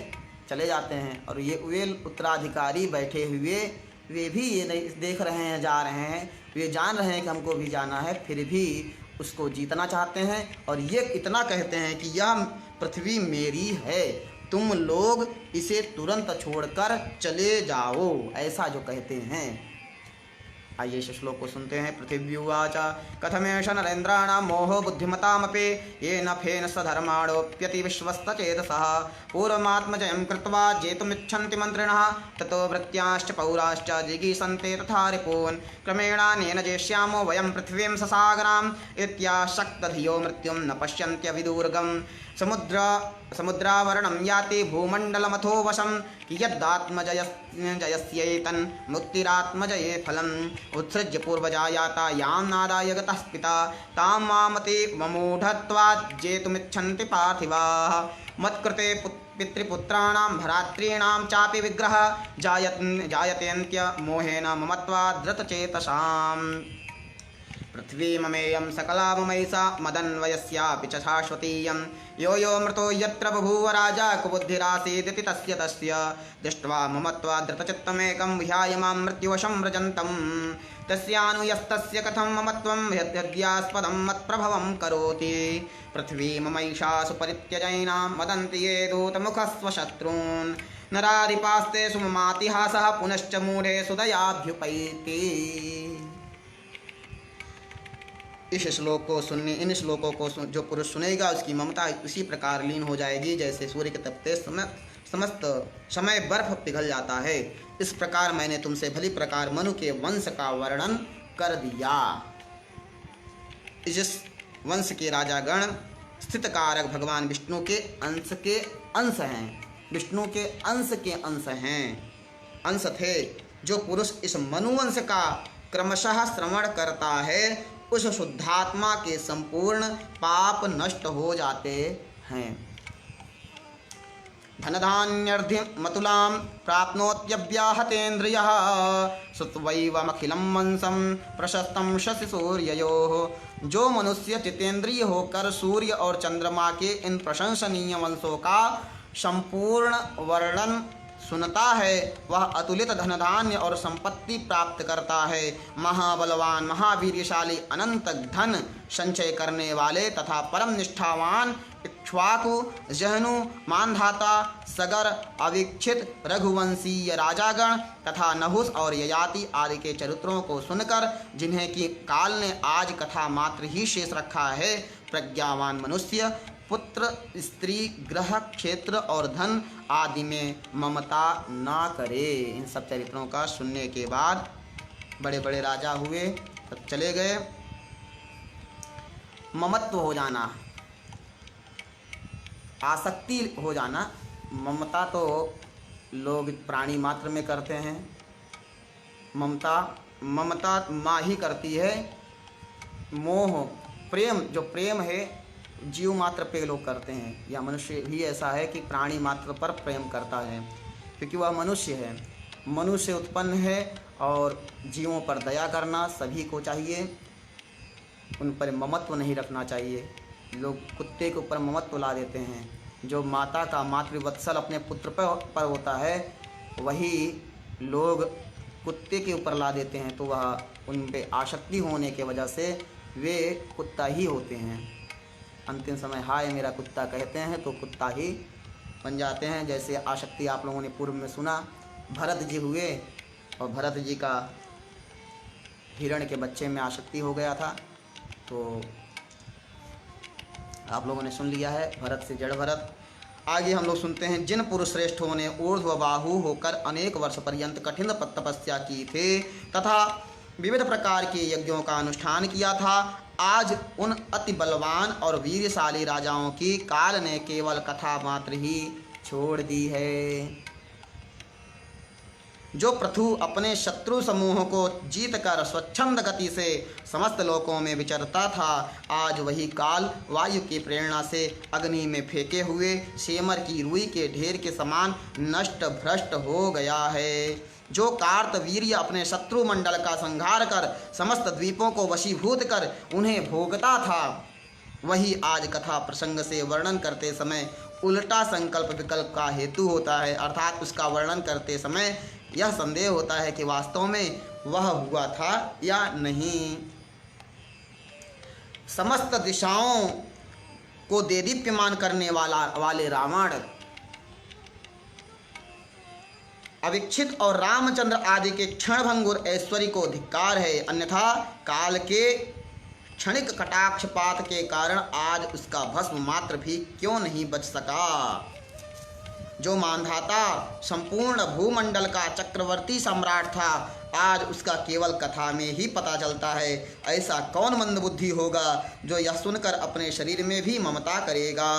चले जाते हैं, और ये वे उत्तराधिकारी बैठे हुए वे भी ये नहीं देख रहे हैं, जा रहे हैं, वे जान रहे हैं कि हमको भी जाना है, फिर भी उसको जीतना चाहते हैं और ये इतना कहते हैं कि यह पृथ्वी मेरी है, तुम लोग इसे तुरंत छोड़कर चले जाओ, ऐसा जो कहते हैं। आइए इस श्लोक को सुनते हैं। पृथिव्युवाच कथमेष नरेन्द्राणां मोहो बुद्धिमतामपि येन फेन सधर्माणोऽप्यति विश्वस्तचेतसः पूर्वमात्मजयं कृत्वा जेतुमिच्छन्ति मन्त्रिणः ततो वृत्त्याश्च पौराश्च जिगीषन्ते तथा रिपून् क्रमेणानेन जेष्यामो वयं पृथिवीं ससागराम् इत्याशक्तधियो मृत्युं न पश्यन्त्यविदूर्गम् समुद्रावरणं याति भूमण्डलमथो वशं कियद्दात्मजयस्यैतन् मुक्तिरात्मजये फलम् उत्सृज्य पूर्वजा याता यां नादाय गतः पिता तां मामति ममूढत्वात् जेतुमिच्छन्ति पार्थिवाः मत्कृते पितृपुत्राणां भरातॄणां चापि विग्रह जायतेऽन्त्य मोहेन ममत्वात् धृतचेतसाम् पृथ्वी ममेयं सकला ममैषा मदन्वयस्यापि च शाश्वतीयं यो यो मृतो यत्र बभूव राजा कुबुद्धिरासीदिति तस्य दृष्ट्वा ममत्वात् धृतचित्तमेकं विहाय मां मृत्युवशं व्रजन्तं तस्यानुयस्तस्य कथं ममत्वं यद्यास्पदं मत्प्रभवं करोति पृथ्वी ममैषा सुपरित्यजैनां वदन्ति ये दूतमुखस्वशत्रून् नराधिपास्ते सुममातिहासः पुनश्च मूढे सुदयाभ्युपैति। इस श्लोक को सुनने इन श्लोकों को जो पुरुष सुनेगा उसकी ममता इसी प्रकार लीन हो जाएगी जैसे सूर्य के तपते समस्त समय बर्फ पिघल जाता है। इस प्रकार मैंने तुमसे भली प्रकार मनु के वंश का वर्णन कर दिया। इस वंश के राजागण स्थित कारक भगवान विष्णु के अंश हैं। विष्णु के अंश हैं, अंश थे। जो पुरुष इस मनुवंश का क्रमशः श्रवण करता है उस शुद्धात्मा के संपूर्ण पाप नष्ट हो जाते हैं। धनधान्यर्धि मतुलां प्राप्नोत्यव्याहतेन्द्रियः सुत्वैवमखिलं वंशं प्रशस्तं शशि सूर्ययोः। जो मनुष्य जितेंद्रिय होकर सूर्य और चंद्रमा के इन प्रशंसनीय वंशों का संपूर्ण वर्णन सुनता है वह अतुलित धन धान्य और संपत्ति प्राप्त करता है। महाबलवान महावीरशाली अनंत धन संचय करने वाले तथा परम निष्ठावान इक्ष्वाकु जहनु मानधाता सगर अवीक्षित रघुवंशीय राजागण तथा नहुस और ययाति आदि के चरित्रों को सुनकर जिन्हें कि काल ने आज कथा मात्र ही शेष रखा है प्रज्ञावान मनुष्य पुत्र स्त्री ग्रह क्षेत्र और धन आदि में ममता ना करे। इन सब चरित्रों का सुनने के बाद बड़े बड़े राजा हुए, तब चले गए। ममत्व हो जाना, आसक्ति हो जाना। ममता तो लोग प्राणी मात्र में करते हैं। ममता माँ ही करती है। मोह प्रेम, जो प्रेम है जीव मात्र पे लोग करते हैं, या मनुष्य भी ऐसा है कि प्राणी मात्र पर प्रेम करता है क्योंकि वह मनुष्य है, मनुष्य उत्पन्न है। और जीवों पर दया करना सभी को चाहिए, उन पर ममत्व नहीं रखना चाहिए। लोग कुत्ते के ऊपर ममत्व ला देते हैं। जो माता का मातृवत्सल अपने पुत्र पर होता है वही लोग कुत्ते के ऊपर ला देते हैं, तो वह उन पे आसक्ति होने के वजह से वे कुत्ता ही होते हैं। अंतिम समय हाय मेरा कुत्ता कहते हैं तो कुत्ता ही बन जाते हैं। जैसे आसक्ति आप लोगों ने पूर्व में सुना, भरत जी हुए और भरत जी का हिरण के बच्चे में आसक्ति हो गया था, तो आप लोगों ने सुन लिया है, भरत से जड़ भरत। आगे हम लोग सुनते हैं, जिन पुरुष श्रेष्ठों ने ऊर्ध्वबाहु होकर अनेक वर्ष पर्यंत कठिन तपस्या की थे तथा विविध प्रकार के यज्ञों का अनुष्ठान किया था, आज उन अति बलवान और वीरशाली राजाओं की काल ने केवल कथा मात्र ही छोड़ दी है। जो पृथु अपने शत्रु समूह को जीतकर स्वच्छंद गति से समस्त लोकों में विचरता था, आज वही काल वायु की प्रेरणा से अग्नि में फेंके हुए सेमर की रुई के ढेर के समान नष्ट भ्रष्ट हो गया है। जो कार्तवीर्य अपने शत्रु मंडल का संहार कर समस्त द्वीपों को वशीभूत कर उन्हें भोगता था, वही आज कथा प्रसंग से वर्णन करते समय उल्टा संकल्प विकल्प का हेतु होता है। अर्थात उसका वर्णन करते समय यह संदेह होता है कि वास्तव में वह हुआ था या नहीं। समस्त दिशाओं को देदीप्यमान करने वाले रावण अविक्षित और रामचंद्र आदि के क्षणभंगुर ऐश्वर्य को धिक्कार है, अन्यथा काल के क्षणिक कटाक्षपात के कारण आज उसका भस्म मात्र भी क्यों नहीं बच सका। जो मानधाता संपूर्ण भूमंडल का चक्रवर्ती सम्राट था, आज उसका केवल कथा में ही पता चलता है। ऐसा कौन मंदबुद्धि होगा जो यह सुनकर अपने शरीर में भी ममता करेगा।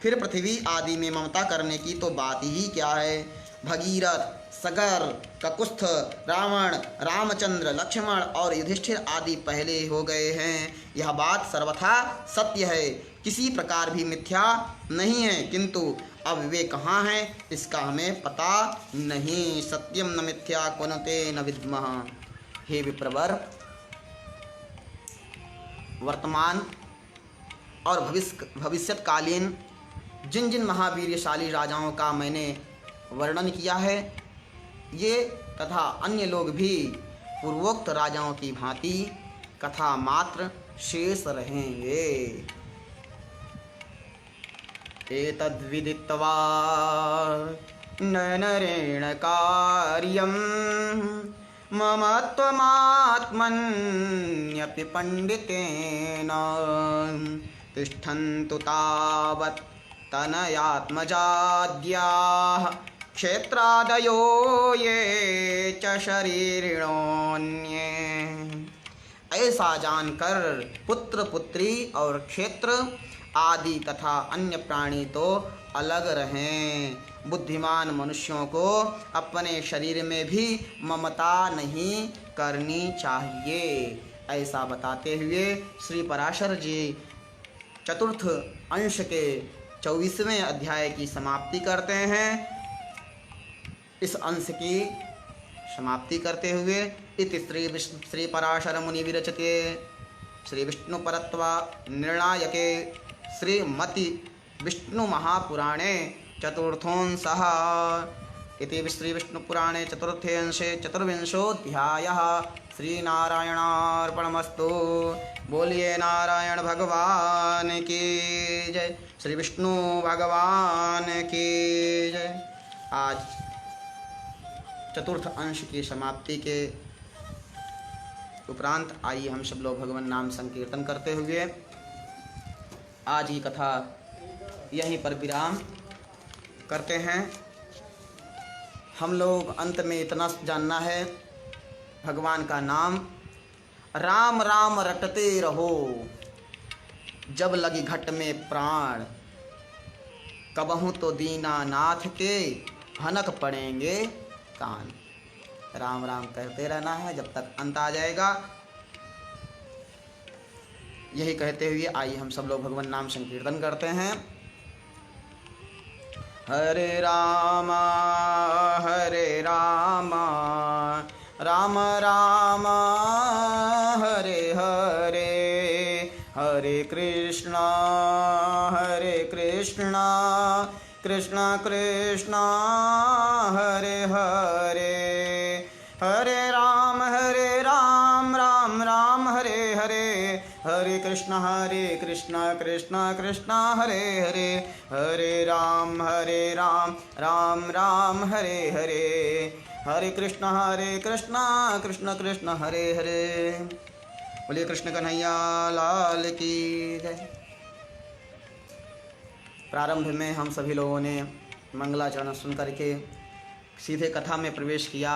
फिर पृथ्वी आदि में ममता करने की तो बात ही क्या है। भगीरथ, सगर, ककुस्थ, रावण, रामचंद्र, लक्ष्मण और युधिष्ठिर आदि पहले हो गए हैं। यह बात सर्वथा सत्य है, किसी प्रकार भी मिथ्या नहीं है, किंतु अब वे कहाँ हैं इसका हमें पता नहीं। सत्यम न मिथ्या क्वनुते न विद्मः। हे विप्रवर, वर्तमान और भविष्यत्कालीन जिन जिन महावीरशाली राजाओं का मैंने वर्णन किया है, ये तथा अन्य लोग भी पूर्वोक्त राजाओं की भांति कथा मात्र शेष रहेंगे। एतद्विदित्वा न नरेण कार्यं मम त्वमात्मन्यपि पंडितेन तिष्ठन्तु तावत् तनयात्मजाद्याः क्षेत्रादयो ये च शरीरिणोऽन्ये। ऐसा जानकर पुत्र पुत्री और क्षेत्र आदि तथा अन्य प्राणी तो अलग रहें। बुद्धिमान मनुष्यों को अपने शरीर में भी ममता नहीं करनी चाहिए। ऐसा बताते हुए श्री पराशर जी चतुर्थ अंश के 24वें अध्याय की समाप्ति करते हैं। इस अंश की समाप्ति करते हुए इति श्री पराशर मुनि विरचिते श्री विष्णु परत्व निर्णायके श्रीमति विष्णु महापुराणे चतुर्थोंसः इति श्री विष्णु पुराणे चतुर्थे अंशे चतुर्विंशोऽध्यायः। श्री नारायणार्पणमस्तु। बोलिए नारायण भगवान की जय, श्री विष्णु भगवान की जय। आज चतुर्थ अंश की समाप्ति के उपरांत आइए हम सब लोग भगवान नाम संकीर्तन करते हुए आज की कथा यहीं पर विराम करते हैं। हम लोग अंत में इतना जानना है, भगवान का नाम राम राम रटते रहो, जब लगी घट में प्राण, कबहू तो दीनानाथ के भनक पड़ेंगे कान। राम राम कहते रहना है जब तक अंत आ जाएगा। यही कहते हुए आइए हम सब लोग भगवान नाम संकीर्तन करते हैं। हरे राम राम राम हरे हरे, हरे कृष्ण कृष्ण कृष्ण हरे हरे, हरे राम राम राम हरे हरे, हरे कृष्ण कृष्ण कृष्ण हरे हरे, हरे राम राम राम हरे हरे, हरे कृष्ण कृष्ण कृष्ण हरे हरे। बोलिए कृष्ण कन्हैया लाल की जय। प्रारंभ में हम सभी लोगों ने मंगलाचरण सुन करके सीधे कथा में प्रवेश किया।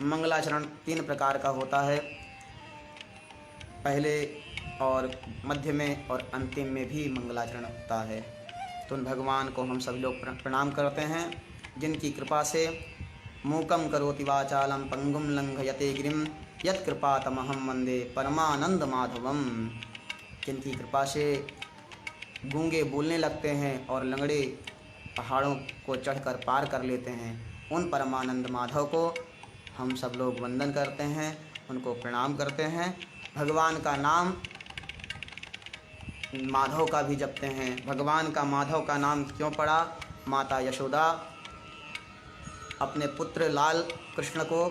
मंगलाचरण 3 प्रकार का होता है, पहले और मध्य में और अंतिम में भी मंगलाचरण होता है। तो उन भगवान को हम सभी लोग प्रणाम करते हैं, जिनकी कृपा से मूकं करोति वाचालं पंगुं लंघयते गिरिं यत्कृपातमहं वंदे परमानंद माधवम। जिनकी कृपा से गूंगे बोलने लगते हैं और लंगड़े पहाड़ों को चढ़कर पार कर लेते हैं, उन परमानंद माधव को हम सब लोग वंदन करते हैं, उनको प्रणाम करते हैं। भगवान का नाम माधव का भी जपते हैं। भगवान का माधव का नाम क्यों पड़ा? माता यशोदा अपने पुत्र लाल कृष्ण को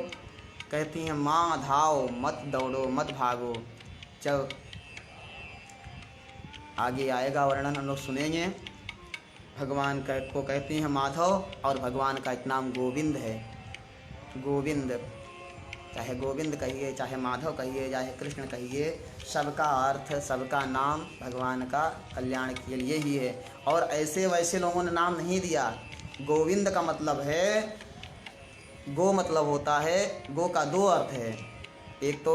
कहती हैं, माँ धाओ मत दौड़ो मत भागो। जब आगे आएगा वर्णन हम लोग सुनेंगे। भगवान को कहती हैं माधव और भगवान का एक नाम गोविंद है। गोविंद, चाहे गोविंद कहिए, चाहे माधव कहिए, चाहे कृष्ण कहिए, सबका अर्थ, सबका नाम भगवान का कल्याण के लिए ही है। और ऐसे वैसे लोगों ने नाम नहीं दिया। गोविंद का मतलब है, गो मतलब होता है, गो का दो अर्थ है। एक तो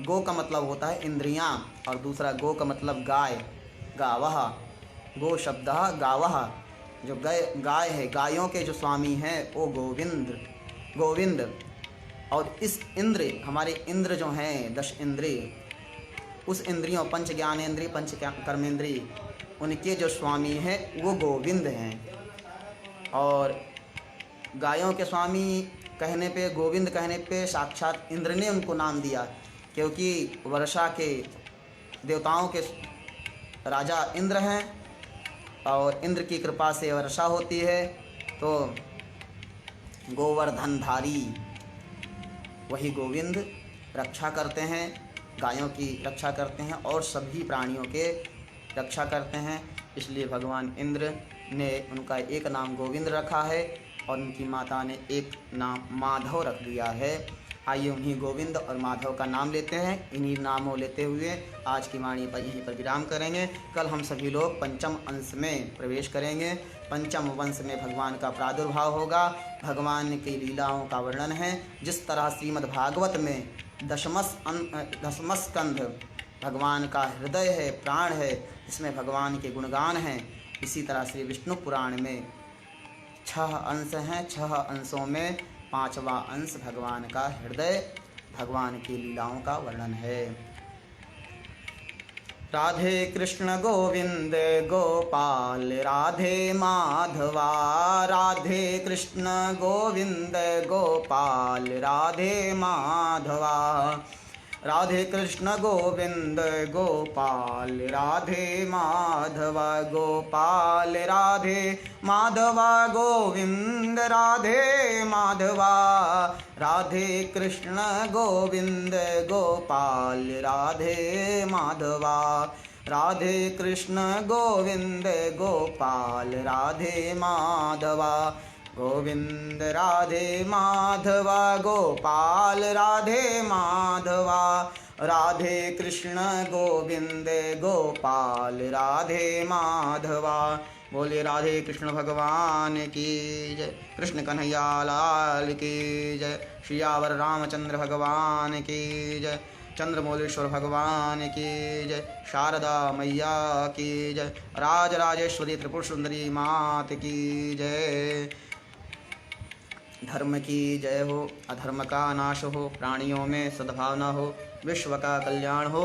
गो का मतलब होता है इंद्रियां, और दूसरा गो का मतलब गाय, गावह। गो शब्द गावह, जो गाय है, गायों के जो स्वामी हैं वो गोविंद। और इस इंद्र, हमारे इंद्र जो हैं 10 इंद्रिय, उस इंद्रियों, पंच ज्ञानेंद्रिय, पंच कर्मेंद्रिय, उनके जो स्वामी हैं वो गोविंद हैं। और गायों के स्वामी कहने पे, गोविंद कहने पे साक्षात इंद्र ने उनको नाम दिया, क्योंकि वर्षा के देवताओं के राजा इंद्र हैं और इंद्र की कृपा से वर्षा होती है। तो गोवर्धनधारी वही गोविंद रक्षा करते हैं, गायों की रक्षा करते हैं और सभी प्राणियों के रक्षा करते हैं। इसलिए भगवान इंद्र ने उनका एक नाम गोविंद रखा है और उनकी माता ने एक नाम माधव रख दिया है। आइए उन्हीं गोविंद और माधव का नाम लेते हैं। इन्हीं नामों लेते हुए आज की वाणी पर यहीं पर विराम करेंगे। कल हम सभी लोग पंचम अंश में प्रवेश करेंगे। पंचम वंश में भगवान का प्रादुर्भाव होगा, भगवान की लीलाओं का वर्णन है। जिस तरह श्रीमद् भागवत में दशम स्कंध भगवान का हृदय है, प्राण है, जिसमें भगवान के गुणगान हैं, इसी तरह श्री विष्णु पुराण में 6 अंश हैं। 6 अंशों में 5वां अंश भगवान का हृदय, भगवान की लीलाओं का वर्णन है। राधे कृष्ण गोविंद गोपाल राधे माधवा, राधे कृष्ण गोविंद गोपाल राधे माधवा, राधे कृष्ण गोविंद गोपाल राधे माधवा, गोपाल राधे माधवा गोविंद राधे माधवा, राधे कृष्ण गोविंद गोपाल राधे माधवा, राधे कृष्ण गोविंद गोपाल राधे माधवा, गोविंद राधे माधवा गोपाल राधे माधवा, राधे कृष्ण गोविंद गोपाल राधे माधवा। बोले राधे कृष्ण भगवान की जय, कृष्ण कन्हैया लाल की जय, सियावर रामचंद्र भगवान की जय, चंद्रमौलेश्वर भगवान की जय, शारदा मैया की जय, राजराजेश्वरी त्रिपुर सुंदरी मात की जय। धर्म की जय हो, अधर्म का नाश हो, प्राणियों में सद्भावना हो, विश्व का कल्याण हो,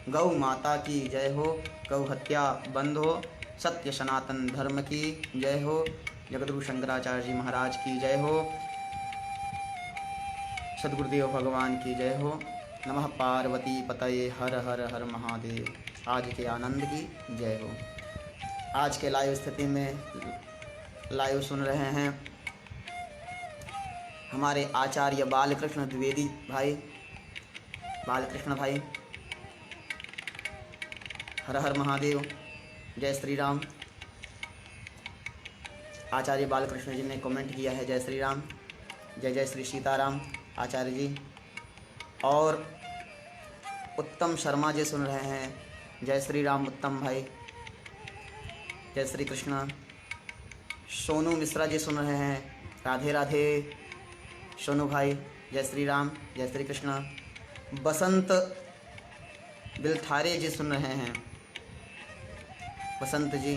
गौ माता की जय हो, गौ हत्या बंद हो, सत्य सनातन धर्म की जय हो, जगद्गुरु शंकराचार्य जी महाराज की जय हो, सद्गुरुदेव भगवान की जय हो। नमः पार्वती पतये, हर हर हर महादेव। आज के आनंद की जय हो। आज के लाइव स्थिति में लाइव सुन रहे हैं हमारे आचार्य बालकृष्ण द्विवेदी भाई, बालकृष्ण भाई, हर हर महादेव, जय श्री राम। आचार्य बालकृष्ण जी ने कमेंट किया है जय श्री राम, जय जय श्री सीताराम आचार्य जी। और उत्तम शर्मा जी सुन रहे हैं जय श्री राम उत्तम भाई, जय श्री कृष्ण। सोनू मिश्रा जी सुन रहे हैं राधे राधे सोनू भाई, जय श्री राम जय श्री कृष्ण। बसंत बिलथारे जी सुन रहे हैं, बसंत जी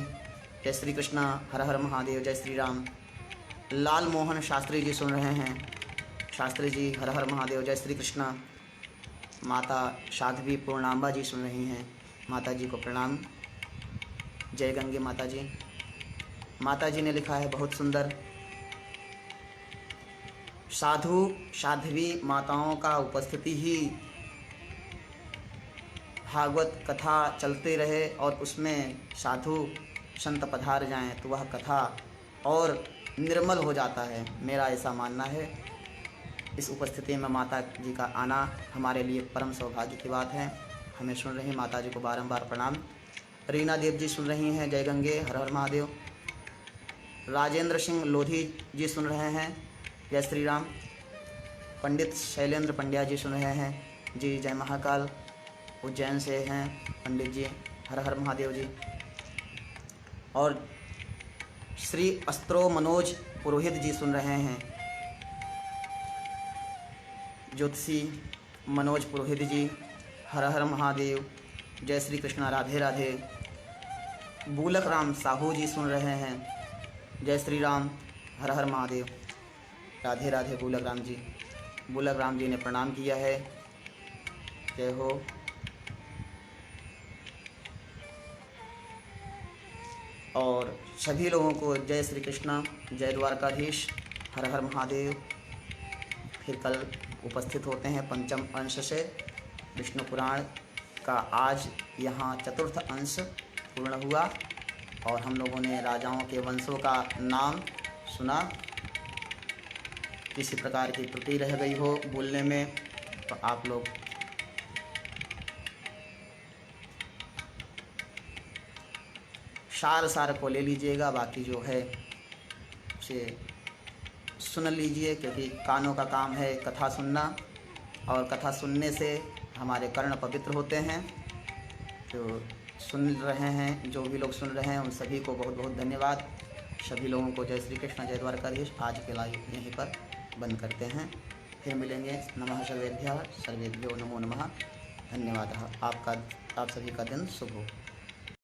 जय श्री कृष्ण, हर हर महादेव, जय श्री राम। लाल मोहन शास्त्री जी सुन रहे हैं, शास्त्री जी हर हर महादेव, जय श्री कृष्ण। माता साध्वी पूर्णांबा जी सुन रही हैं, माता जी को प्रणाम, जय गंगे माता जी। माता जी ने लिखा है बहुत सुंदर, साधु साध्वी माताओं का उपस्थिति ही भागवत कथा चलते रहे और उसमें साधु संत पधार जाएं तो वह कथा और निर्मल हो जाता है, मेरा ऐसा मानना है। इस उपस्थिति में माता जी का आना हमारे लिए परम सौभाग्य की बात है। हमें सुन रही माता जी को बारंबार प्रणाम। रीना देव जी सुन रही हैं, जय गंगे, हर हर महादेव। राजेंद्र सिंह लोधी जी सुन रहे हैं, जय श्री राम। पंडित शैलेंद्र पंड्या जी सुन रहे हैं जी, जय महाकाल। उज्जैन से हैं पंडित जी, हर हर महादेव जी। और श्री अस्त्रो मनोज पुरोहित जी सुन रहे हैं, ज्योतिषी मनोज पुरोहित जी, हर हर महादेव, जय श्री कृष्णा, राधे राधे। बूलक राम साहू जी सुन रहे हैं, जय श्री राम, हर हर महादेव, राधे राधे। बूलक राम जी, बूलक राम जी ने प्रणाम किया है, जय हो। और सभी लोगों को जय श्री कृष्णा, जय द्वारकाधीश, हर हर महादेव। फिर कल उपस्थित होते हैं पंचम अंश से विष्णु पुराण का। आज यहाँ चतुर्थ अंश पूर्ण हुआ और हम लोगों ने राजाओं के वंशों का नाम सुना। किसी प्रकार की त्रुटि रह गई हो बोलने में तो आप लोग सार को ले लीजिएगा, बाकी जो है उसे सुन लीजिए, क्योंकि कानों का काम है कथा सुनना, और कथा सुनने से हमारे कर्ण पवित्र होते हैं। तो सुन रहे हैं, जो भी लोग सुन रहे हैं उन सभी को बहुत बहुत धन्यवाद। सभी लोगों को जय श्री कृष्ण, जय द्वारकाधीश। आज के लाइव यहीं पर बंद करते हैं, फिर मिलेंगे। नमः सर्वेभ्यः, सर्वेभ्यो नमो नमः। धन्यवाद। आप सभी का दिन शुभ हो।